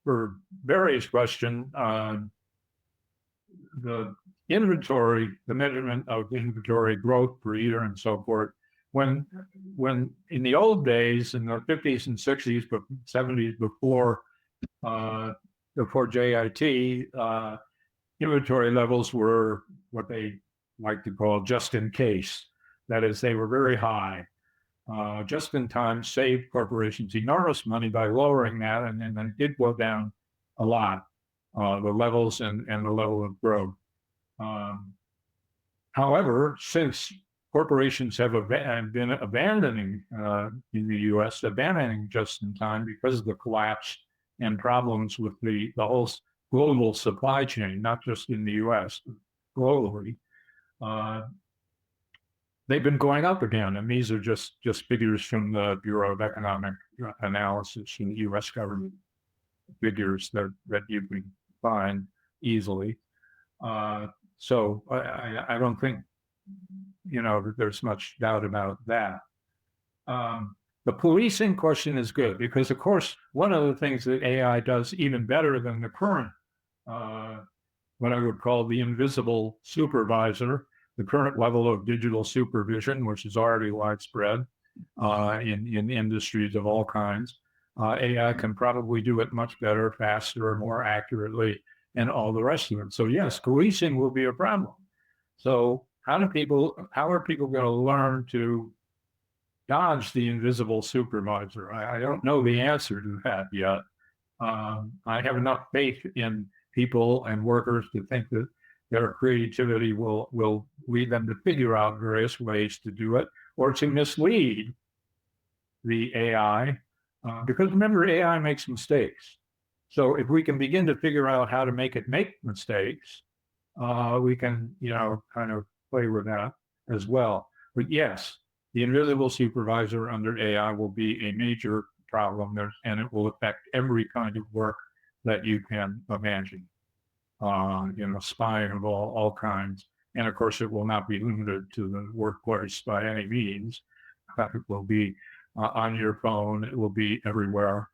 for various questions, the inventory, the measurement of inventory growth per year and so forth, when in the old days, in the 50s and 60s, but 70s, before JIT, inventory levels were what they like to call just in case. That is, they were very high. Just in time saved corporations enormous money by lowering that, and then it did go down a lot, the levels and the level of growth. However, since corporations have been abandoning, in the US, abandoning just in time because of the collapse and problems with the whole global supply chain, not just in the US, globally, they've been going up again. And these are just figures from the Bureau of Economic Analysis in the US government, figures that you can find easily. So I don't think, there's much doubt about that. The policing question is good because, of course, one of the things that AI does even better than the current, what I would call the invisible supervisor, the current level of digital supervision, which is already widespread in industries of all kinds. AI can probably do it much better, faster, more accurately, and all the rest of it. So yes, policing will be a problem. So how are people going to learn to dodge the invisible supervisor? I don't know the answer to that yet. I have enough faith in people and workers to think that their creativity will lead them to figure out various ways to do it or to mislead the AI. Because remember, AI makes mistakes. So if we can begin to figure out how to make it make mistakes, we can, kind of play with that as well. But yes, the invisible supervisor under AI will be a major problem, and it will affect every kind of work that you can imagine. Spying of all kinds. And of course, it will not be limited to the workplace by any means. It will be on your phone. It will be everywhere.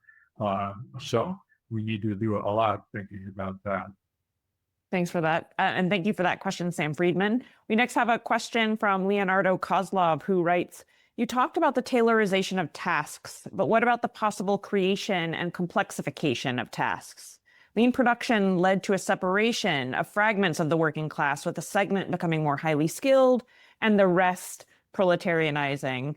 So we need to do a lot of thinking about that. Thanks for that. And thank you for that question, Sam Friedman. We next have a question from Leonardo Kozlov, who writes, you talked about the tailorization of tasks, but what about the possible creation and complexification of tasks? Lean production led to a separation of fragments of the working class, with a segment becoming more highly skilled and the rest proletarianizing.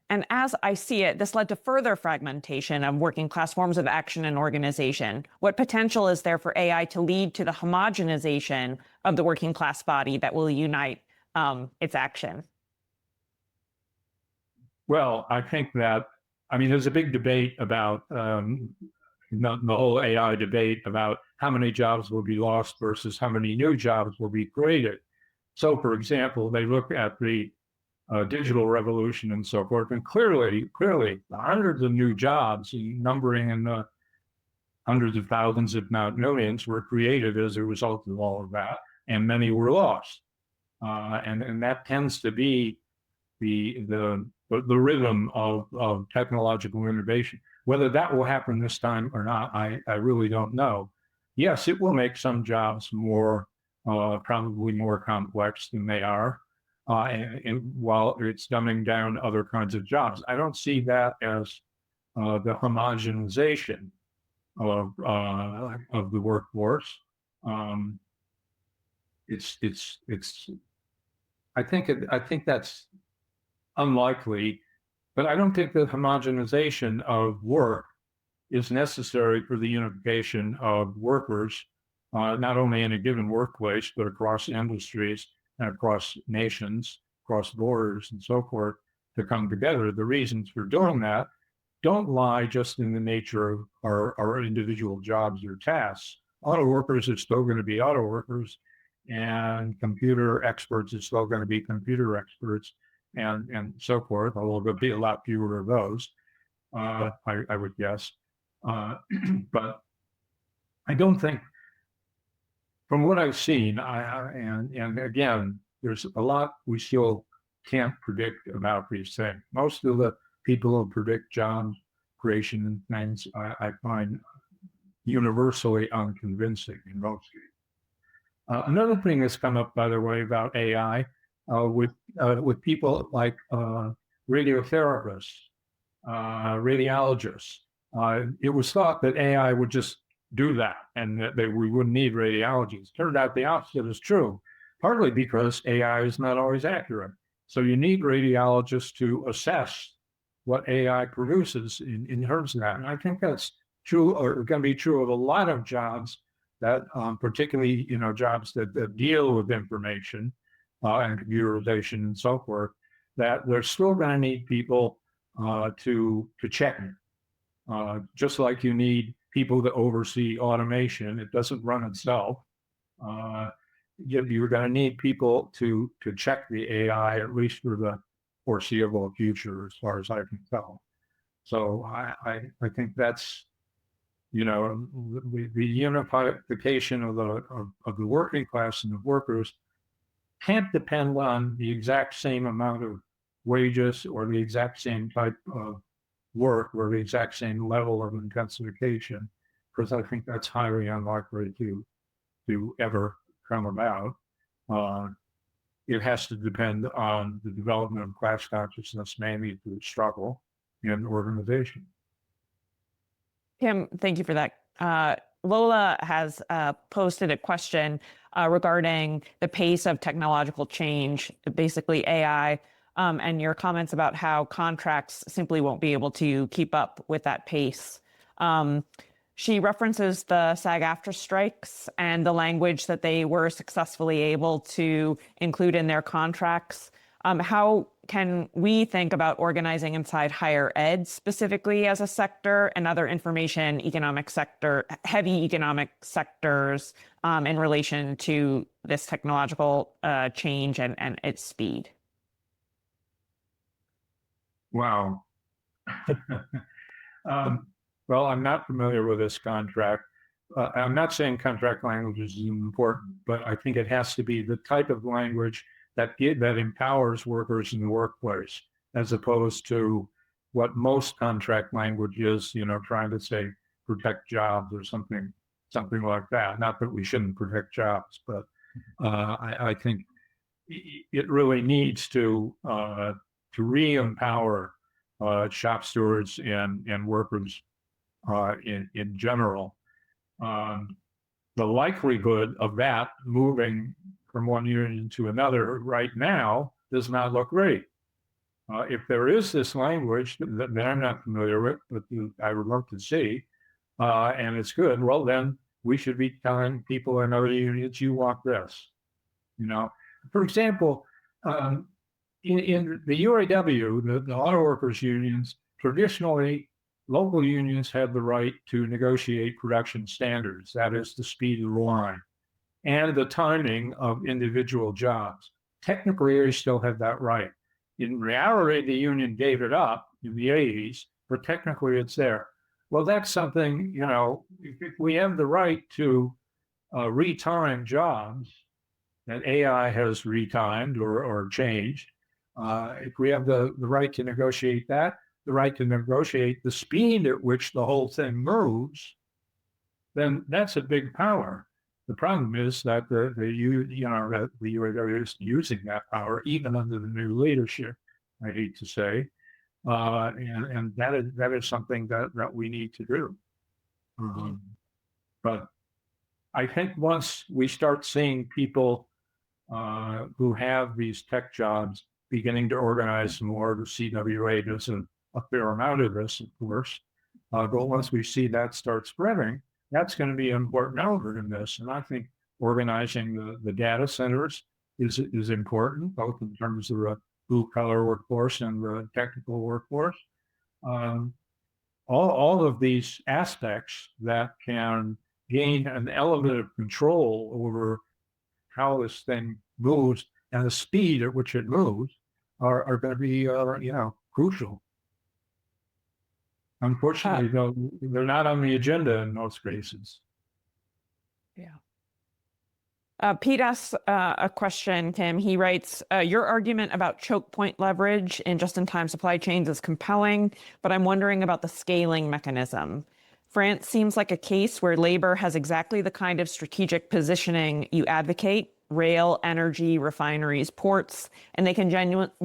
And as I see it, this led to further fragmentation of working class forms of action and organization. What potential is there for AI to lead to the homogenization of the working class body that will unite its action? Well, I think that, there's a big debate about the whole AI debate about how many jobs will be lost versus how many new jobs will be created. So, for example, they look at the digital revolution and so forth, and clearly, hundreds of new jobs, numbering in the hundreds of thousands, if not millions, were created as a result of all of that, and many were lost. And that tends to be the rhythm of technological innovation. Whether that will happen this time or not, I really don't know. Yes, it will make some jobs more, probably more complex than they are, and while it's dumbing down other kinds of jobs. I don't see that as the homogenization of the workforce. I think that's unlikely, but I don't think the homogenization of work is necessary for the unification of workers, not only in a given workplace, but across industries and across nations, across borders and so forth, to come together. The reasons for doing that don't lie just in the nature of our individual jobs or tasks. Auto workers are still going to be auto workers, and computer experts are still going to be computer experts, and so forth, although there'll be a lot fewer of those, I would guess. But I don't think, from what I've seen, and again, there's a lot we still can't predict about these things. Most of the people who predict job creation and things, I find universally unconvincing in most cases. Another thing that's come up, by the way, about AI with people like radiotherapists, radiologists. It was thought that AI would just do that and that we wouldn't need radiologists. Turned out the opposite is true, partly because AI is not always accurate. So you need radiologists to assess what AI produces in terms of that. And I think that's true, or going to be true of a lot of jobs that, particularly, jobs that deal with information and computerization and so forth, that they're still going to need people to check it. Just like you need people to oversee automation, it doesn't run itself. You're going to need people to check the AI, at least for the foreseeable future, as far as I can tell. So I think that's, the unification of the working class and the workers can't depend on the exact same amount of wages or the exact same type of work or the exact same level of intensification, because I think that's highly unlikely to ever come about. It has to depend on the development of class consciousness, mainly through struggle in organization. Kim, thank you for that. Lola has posted a question regarding the pace of technological change, basically AI, and your comments about how contracts simply won't be able to keep up with that pace. She references the SAG-AFTRA strikes and the language that they were successfully able to include in their contracts. How can we think about organizing inside higher ed specifically as a sector and other information economic sector, heavy economic sectors in relation to this technological change and its speed? Wow. Well, I'm not familiar with this contract. I'm not saying contract language is important, but I think it has to be the type of language that empowers workers in the workplace, as opposed to what most contract language is, trying to say protect jobs or something like that. Not that we shouldn't protect jobs, but I think it really needs to re-empower shop stewards and workers in general. The likelihood of that moving from one union to another right now does not look great. If there is this language that I'm not familiar with, but I would love to see, and it's good, well, then we should be telling people in other unions, you want this. For example, in the UAW, the auto workers unions, traditionally, local unions had the right to negotiate production standards, that is, the speed of the line and the timing of individual jobs. Technically, they still have that right. In reality, the union gave it up in the 80s, but technically it's there. Well, that's something, if we have the right to retime jobs that AI has retimed or changed, if we have the right to negotiate that, the right to negotiate the speed at which the whole thing moves, then that's a big power. The problem is that the UAW is using that power even under the new leadership, I hate to say, and that is something that we need to do. But I think once we start seeing people who have these tech jobs beginning to organize more, the CWA does a fair amount of this, of course, but once we see that start spreading, that's going to be an important element in this. And I think organizing the data centers is important, both in terms of the blue-collar workforce and the technical workforce. All of these aspects that can gain an element of control over how this thing moves and the speed at which it moves are going to be, crucial. Unfortunately, though, they're not on the agenda in most cases. Pete asks a question, Tim. He writes, your argument about choke point leverage in just-in-time supply chains is compelling, but I'm wondering about the scaling mechanism. France seems like a case where labor has exactly the kind of strategic positioning you advocate: rail, energy, refineries, ports, and they can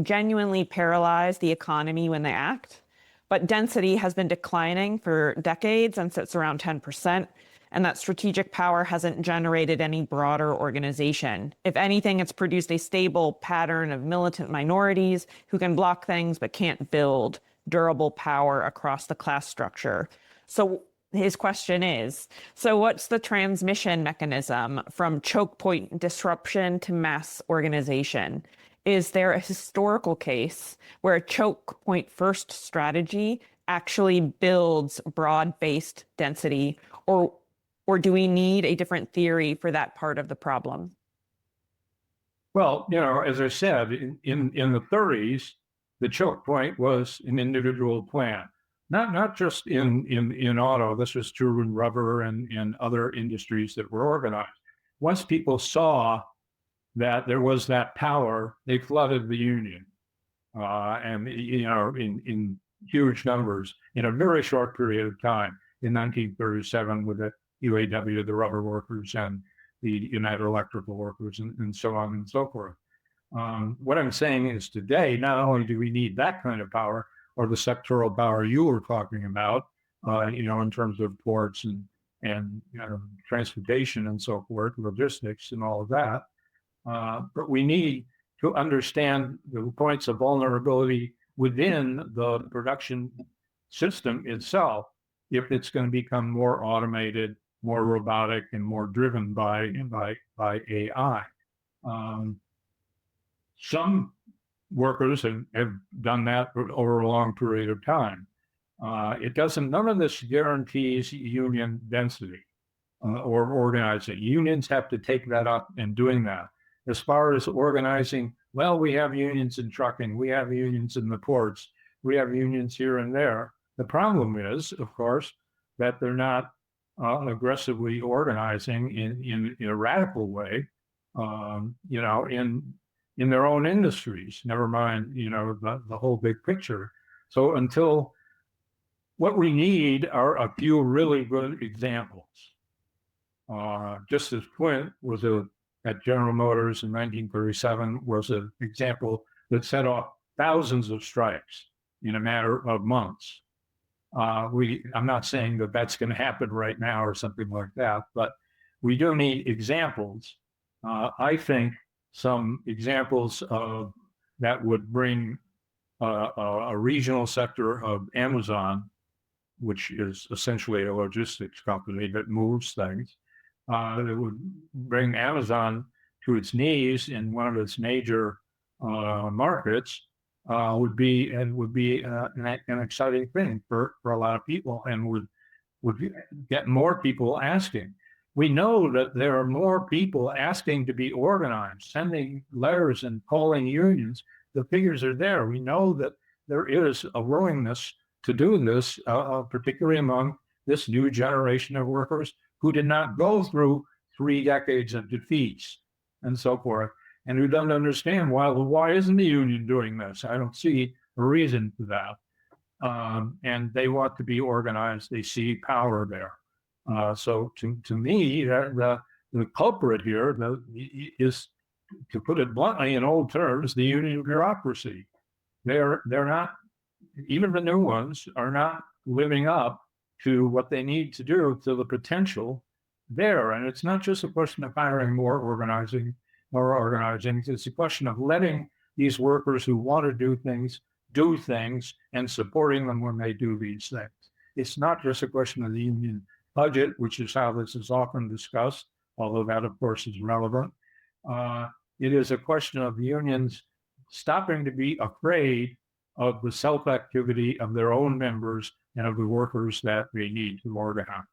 genuinely paralyze the economy when they act. But density has been declining for decades and sits around 10%. And that strategic power hasn't generated any broader organization. If anything, it's produced a stable pattern of militant minorities who can block things but can't build durable power across the class structure. So his question is, so what's the transmission mechanism from choke point disruption to mass organization? Is there a historical case where a choke point first strategy actually builds broad-based density, or do we need a different theory for that part of the problem? Well, as I said, in the 30s, the choke point was an individual plant, not just in auto. This was true in rubber and in other industries that were organized. Once people saw that there was that power, they flooded the union, and in huge numbers in a very short period of time. In 1937, with the UAW, the rubber workers, and the United Electrical workers, and so on and so forth. What I'm saying is today, not only do we need that kind of power, or the sectoral power you were talking about, in terms of ports and transportation and so forth, logistics and all of that, but we need to understand the points of vulnerability within the production system itself if it's going to become more automated, more robotic, and more driven by AI. Some workers have done that over a long period of time. None of this guarantees union density or organizing. Unions have to take that up and doing that. As far as organizing, well, we have unions in trucking, we have unions in the ports, we have unions here and there. The problem is, of course, that they're not aggressively organizing in a radical way, in their own industries, never mind, the whole big picture. So what we need are a few really good examples. Just as Flint was at General Motors in 1937 was an example that set off thousands of strikes in a matter of months. I'm not saying that that's going to happen right now or something like that, but we do need examples. I think some examples of that would bring a regional sector of Amazon, which is essentially a logistics company that moves things, that would bring Amazon to its knees in one of its major markets, would be an exciting thing for a lot of people, and would get more people asking. We know that there are more people asking to be organized, sending letters and calling unions. The figures are there. We know that there is a willingness to do this, particularly among this new generation of workers who did not go through 3 decades of defeats and so forth, and who don't understand why isn't the union doing this? I don't see a reason for that. And they want to be organized. They see power there. So to me, the culprit here is, to put it bluntly in old terms, the union bureaucracy. They're not, even the new ones are not living up to what they need to do, to the potential there. And it's not just a question of hiring more organizing. It's a question of letting these workers who want to do things and supporting them when they do these things. It's not just a question of the union budget, which is how this is often discussed, although that, of course, is relevant. It is a question of unions stopping to be afraid of the self-activity of their own members and of the workers that they need to organize.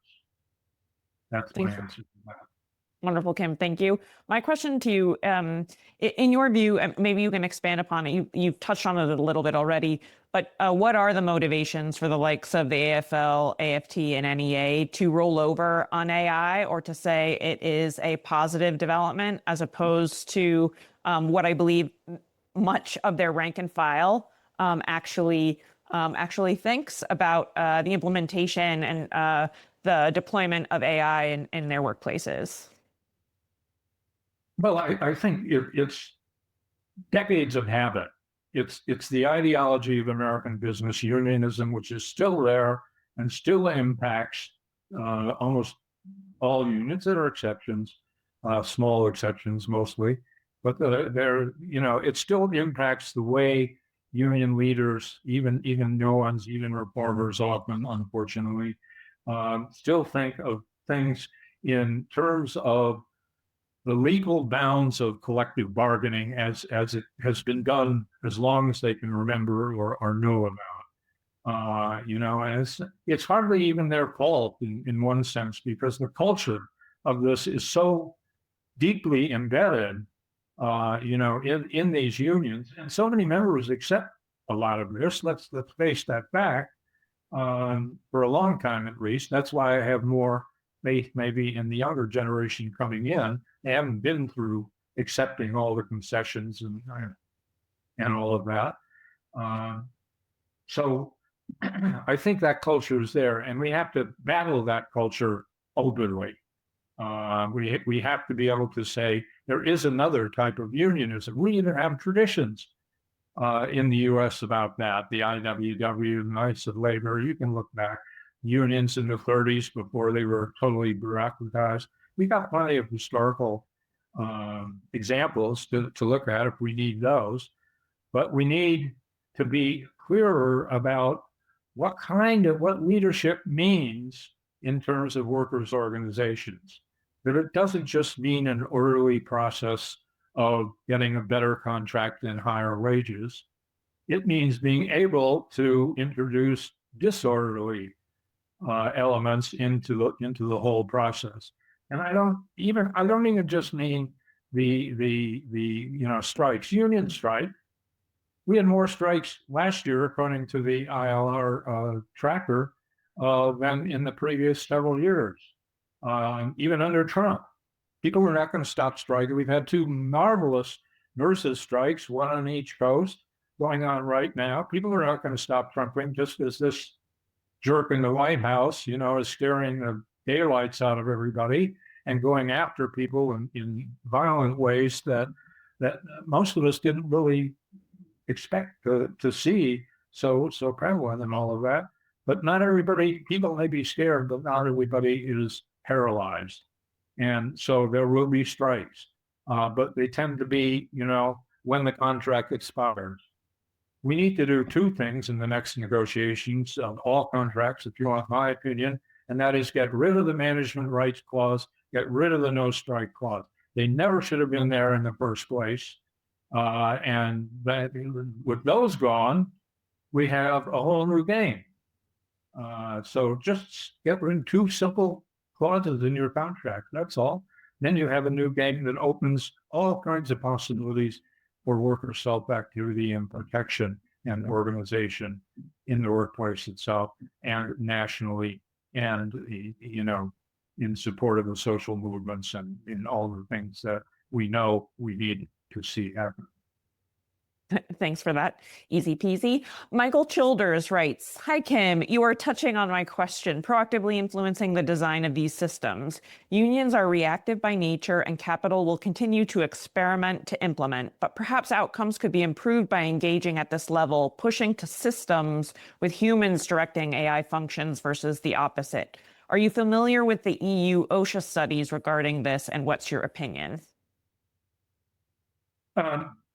That's my answer to that. Wonderful, Kim. Thank you. My question to you, in your view, maybe you can expand upon it. You've touched on it a little bit already, but what are the motivations for the likes of the AFL, AFT, and NEA to roll over on AI, or to say it is a positive development, as opposed to what I believe much of their rank and file actually thinks about the implementation and the deployment of AI in their workplaces? Well, I think it's decades of habit. It's the ideology of American business unionism, which is still there and still impacts almost all unions. There are exceptions, small exceptions mostly, but it still impacts the way union leaders, even no ones, even reporters often, unfortunately, still think of things in terms of the legal bounds of collective bargaining as it has been done as long as they can remember or know about. And it's hardly even their fault in one sense, because the culture of this is so deeply embedded, in these unions, and so many members accept a lot of this. Let's face that fact. For a long time, at least. That's why I have more faith maybe in the younger generation coming in. They haven't been through accepting all the concessions and all of that. So I think that culture is there, and we have to battle that culture openly. We have to be able to say there is another type of unionism. We even have traditions in the U.S. about that. The IWW, the Knights of Labor. You can look back. Unions in the 30s before they were totally bureaucratized. We got plenty of historical examples to look at if we need those, but we need to be clearer about what leadership means in terms of workers' organizations. That it doesn't just mean an orderly process of getting a better contract and higher wages. It means being able to introduce disorderly elements into the whole process. And I don't even just mean the strikes, union strike. We had more strikes last year, according to the ILR tracker, than in the previous several years, even under Trump. People were not going to stop striking. We've had two marvelous nurses strikes, one on each coast, going on right now. People are not going to stop trumping, just as this jerk in the White House, is scaring the daylights out of everybody and going after people in violent ways that most of us didn't really expect to see so prevalent and all of that. But not everybody, people may be scared, but not everybody is paralyzed. And so there will be strikes, but they tend to be, when the contract expires. We need to do two things in the next negotiations of all contracts, if you want my opinion, and that is get rid of the management rights clause, get rid of the no strike clause. They never should have been there in the first place. And that, with those gone, we have a whole new game. So just get rid of two simple clauses in your contract. That's all. Then you have a new game that opens all kinds of possibilities for worker self-activity and protection and organization in the workplace itself and nationally, and in support of the social movements and in all the things that we know we need to see happen. Thanks for that. Easy peasy. Michael Childers writes, "Hi, Kim. You are touching on my question, proactively influencing the design of these systems. Unions are reactive by nature, and capital will continue to experiment to implement, but perhaps outcomes could be improved by engaging at this level, pushing to systems with humans directing AI functions versus the opposite. Are you familiar with the EU OSHA studies regarding this, and what's your opinion?"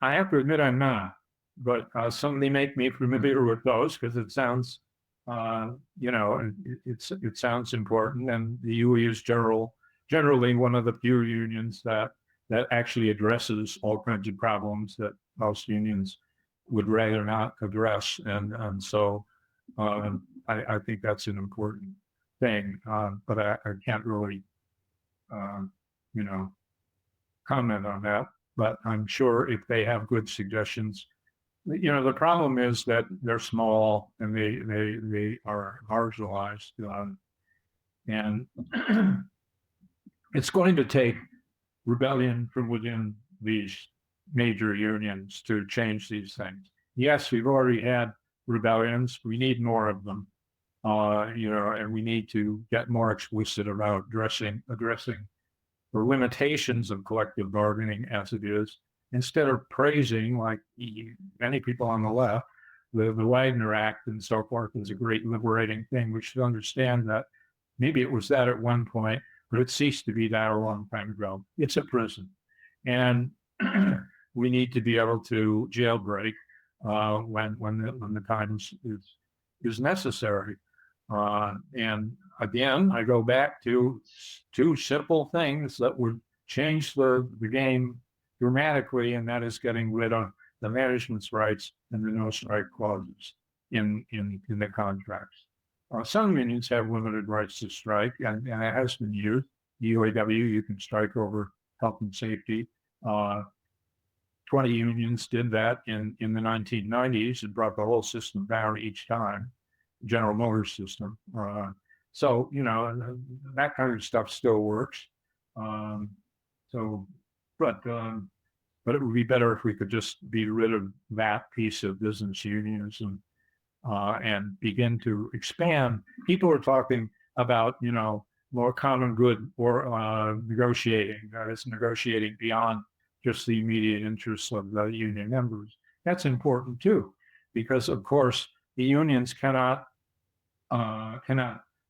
I have to admit I'm not, but somebody make me familiar with those, because it sounds, it sounds important. And the UE is generally one of the few unions that actually addresses all kinds of problems that most unions would rather not address. And so I think that's an important thing, but I can't really comment on that, but I'm sure if they have good suggestions. The problem is that they're small and they are marginalized, and it's going to take rebellion from within these major unions to change these things. Yes, we've already had rebellions. We need more of them, and we need to get more explicit about addressing the limitations of collective bargaining as it is, instead of praising, like many people on the left, the Wagner Act and so forth is a great liberating thing. We should understand that maybe it was that at one point, but it ceased to be that a long time ago. It's a prison. And we need to be able to jailbreak when the time is necessary. And again, I go back to two simple things that would change the game dramatically, and that is getting rid of the management's rights and the no strike clauses in the contracts. Some unions have limited rights to strike, and it has been used. UAW, you can strike over health and safety. 20 unions did that in the 1990s. It brought the whole system down each time, General Motors system. So, that kind of stuff still works. But it would be better if we could just be rid of that piece of business unionism and begin to expand. People are talking about, more common good or negotiating. That is, negotiating beyond just the immediate interests of the union members. That's important too, because of course the unions cannot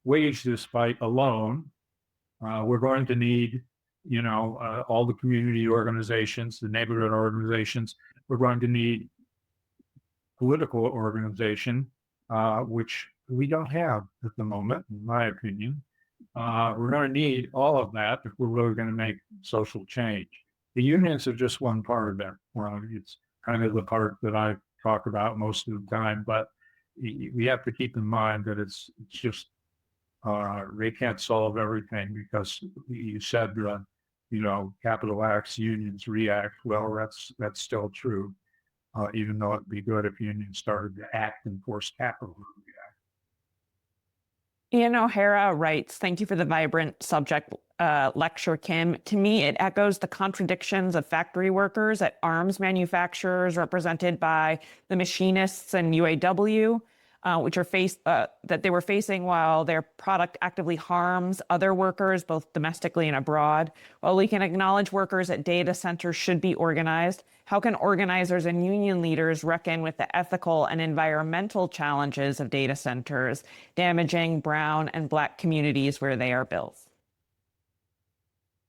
wage this fight alone. We're going to need, all the community organizations, the neighborhood organizations. We're going to need political organization, which we don't have at the moment, in my opinion. We're going to need all of that if we're really going to make social change. The unions are just one part of that. It's kind of the part that I talk about most of the time, but we have to keep in mind that it's just they can't solve everything, because you said capital X unions react. Well, that's still true, even though it'd be good if unions started to act and force capital to react. Ian O'Hara writes, "Thank you for the vibrant subject lecture, Kim. To me, it echoes the contradictions of factory workers at arms manufacturers represented by the machinists and UAW, which are that they were facing while their product actively harms other workers, both domestically and abroad. While we can acknowledge workers at data centers should be organized, how can organizers and union leaders reckon with the ethical and environmental challenges of data centers, damaging brown and Black communities where they are built?"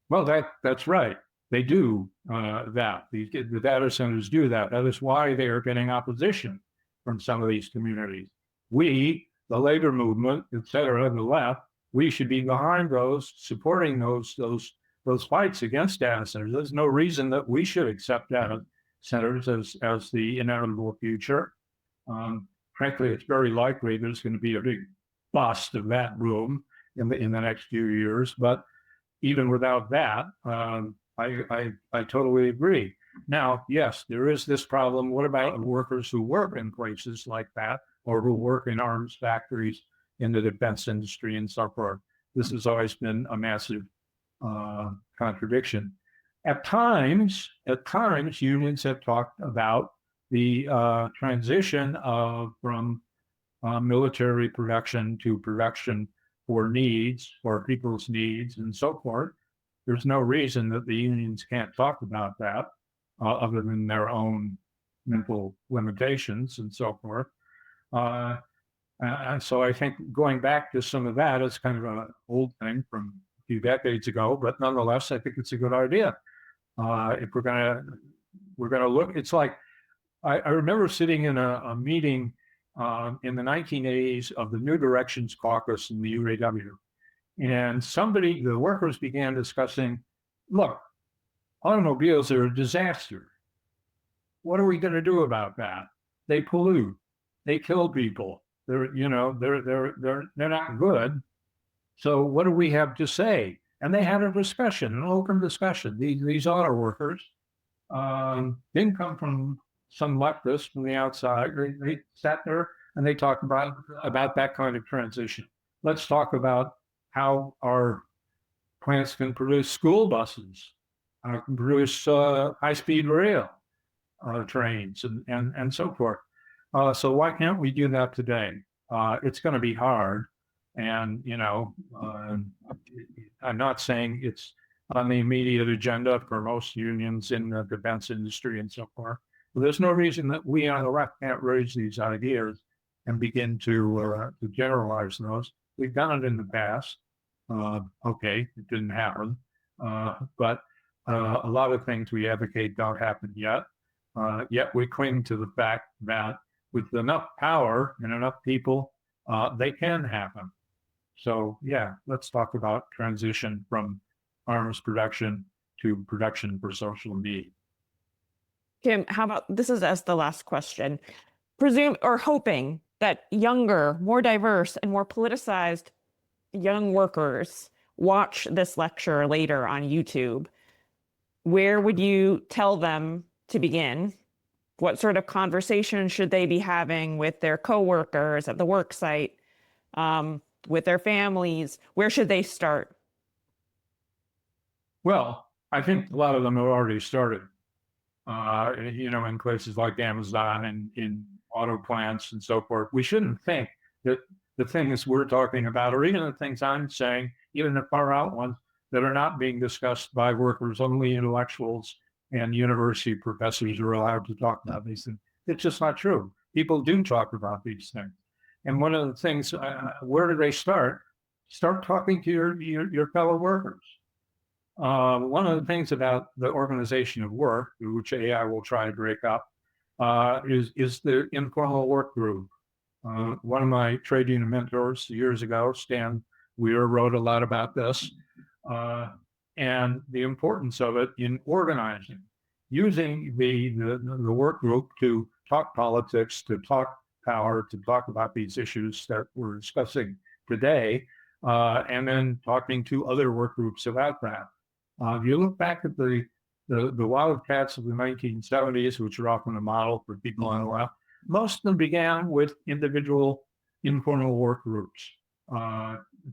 Well, that's right. They do that. The data centers do that. That is why they are getting opposition from some of these communities. We, the labor movement, et cetera, the left, we should be behind those, supporting those fights against data centers. There's no reason that we should accept data centers as the inevitable future. Frankly, it's very likely there's going to be a big bust of that boom in the next few years. But even without that, I totally agree. Now, yes, there is this problem. What about workers who work in places like that, or who work in arms factories in the defense industry and so forth? This has always been a massive contradiction. At times, unions have talked about the transition from military production to production for people's needs and so forth. There's no reason that the unions can't talk about that, other than their own mental limitations and so forth. And so I think going back to some of that is kind of an old thing from a few decades ago, but nonetheless, I think it's a good idea. If we're gonna look, it's like, I remember sitting in a meeting in the 1980s of the New Directions Caucus in the UAW. And the workers began discussing, look, automobiles are a disaster. What are we going to do about that? They pollute. They kill people. They're not good. So what do we have to say? And they had a discussion, an open discussion. These auto workers didn't come from some leftists from the outside. They sat there and they talked about that kind of transition. Let's talk about how our plants can produce school buses, can produce high-speed rail trains, and so forth. So why can't we do that today? It's going to be hard, and I'm not saying it's on the immediate agenda for most unions in the defense industry and so forth. But there's no reason that we on the left can't raise these ideas and begin to generalize those. We've done it in the past. Okay, it didn't happen, but a lot of things we advocate don't happen yet. Yet we cling to the fact that with enough power and enough people, they can happen. So yeah, let's talk about transition from arms production to production for social need. Kim, how about this is as the last question. Presume or hoping that younger, more diverse, and more politicized young workers watch this lecture later on YouTube. Where would you tell them to begin? What sort of conversation should they be having with their coworkers at the work site, with their families? Where should they start? Well, I think a lot of them have already started, in places like Amazon and in auto plants and so forth. We shouldn't think that the things we're talking about, or even the things I'm saying, even the far out ones that are not being discussed by workers, only intellectuals and university professors are allowed to talk about these things. It's just not true. People do talk about these things. And one of the things, where do they start? Start talking to your fellow workers. One of the things about the organization of work, which AI will try to break up, is the informal work group. One of my trade union mentors years ago, Stan Weir, wrote a lot about this, and the importance of it in organizing, using the work group to talk politics, to talk power, to talk about these issues that we're discussing today, and then talking to other work groups about that. If you look back at the wildcats of the 1970s, which are often a model for people on the left, most of them began with individual informal work groups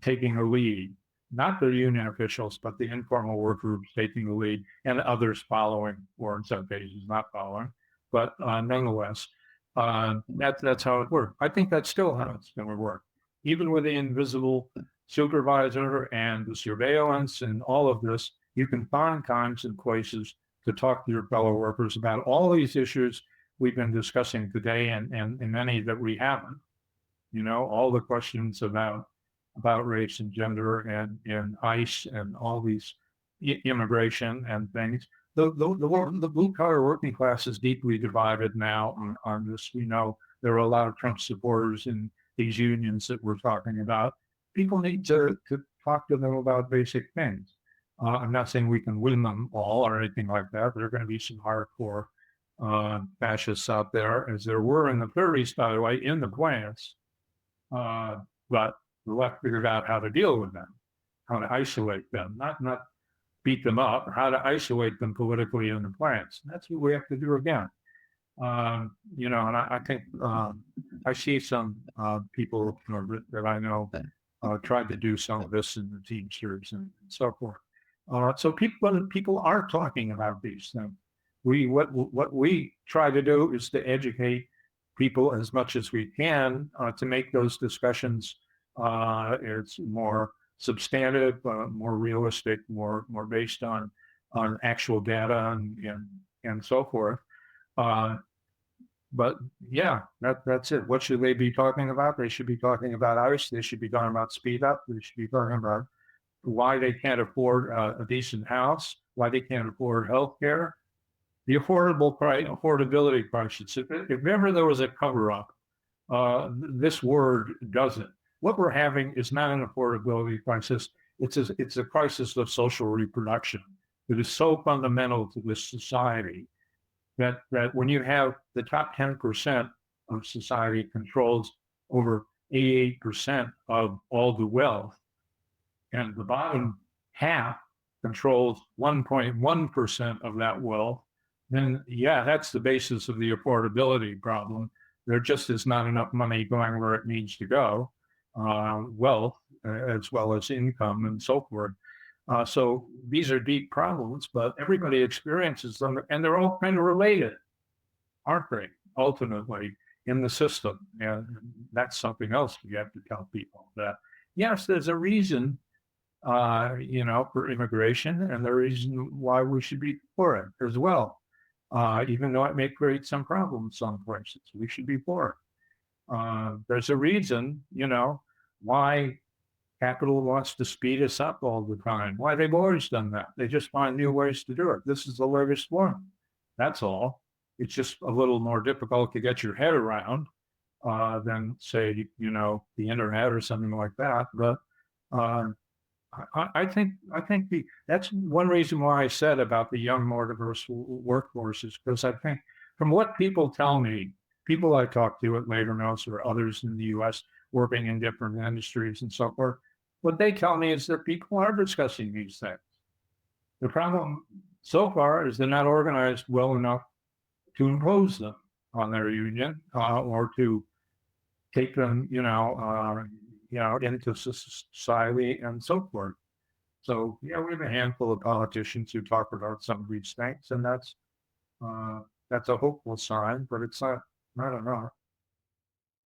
taking a lead. Not the union officials, but the informal work groups taking the lead and others following, or in some cases not following. But nonetheless, that's how it worked. I think that's still how it's going to work. Even with the invisible supervisor and the surveillance and all of this, you can find times and places to talk to your fellow workers about all these issues we've been discussing today, and many that we haven't. All the questions about race and gender and ICE and all these immigration and things. The blue collar working class is deeply divided now on this. There are a lot of Trump supporters in these unions that we're talking about. People need to talk to them about basic things. I'm not saying we can win them all or anything like that. There are going to be some hardcore fascists out there, as there were in the 30s, by the way, in the plants. But the left figured out how to deal with them, how to isolate them, not beat them up, or how to isolate them politically in the plants. And that's what we have to do again. And I think I see some people that I know tried to do some of this in the Teamsters and so forth. So people are talking about these things. What we try to do is to educate people as much as we can to make those discussions it's more substantive, more realistic, more based on actual data and so forth. But yeah, that's it. What should they be talking about? They should be talking about ICE. They should be talking about speed up. They should be talking about why they can't afford a decent house, why they can't afford health care, the affordability crisis. If ever there was a cover-up, this word doesn't. What we're having is not an affordability crisis. It's a crisis of social reproduction that is so fundamental to this society that when you have the top 10% of society controls over 88% of all the wealth, and the bottom half controls 1.1% of that wealth, then yeah, that's the basis of the affordability problem. There just is not enough money going where it needs to go, wealth as well as income and so forth. So these are deep problems, but everybody experiences them, and they're all kind of related, aren't they? Ultimately, in the system, and that's something else we have to tell people, that yes, there's a reason, for immigration, and the reason why we should be for it as well. Even though it may create some problems some places, we should be for it. There's a reason, why capital wants to speed us up all the time. Why they've always done that. They just find new ways to do it. This is the latest one. That's all. It's just a little more difficult to get your head around than, say, the internet or something like that. But I think that's one reason why I said about the young, more diverse workforces, because I think from what people tell me, people I talk to at Labor Notes or others in the U.S. working in different industries and so forth, what they tell me is that people are discussing these things. The problem so far is they're not organized well enough to impose them on their union or to take them, into society and so forth. So yeah, we have a handful of politicians who talk about some of these things, and that's a hopeful sign, but it's not enough.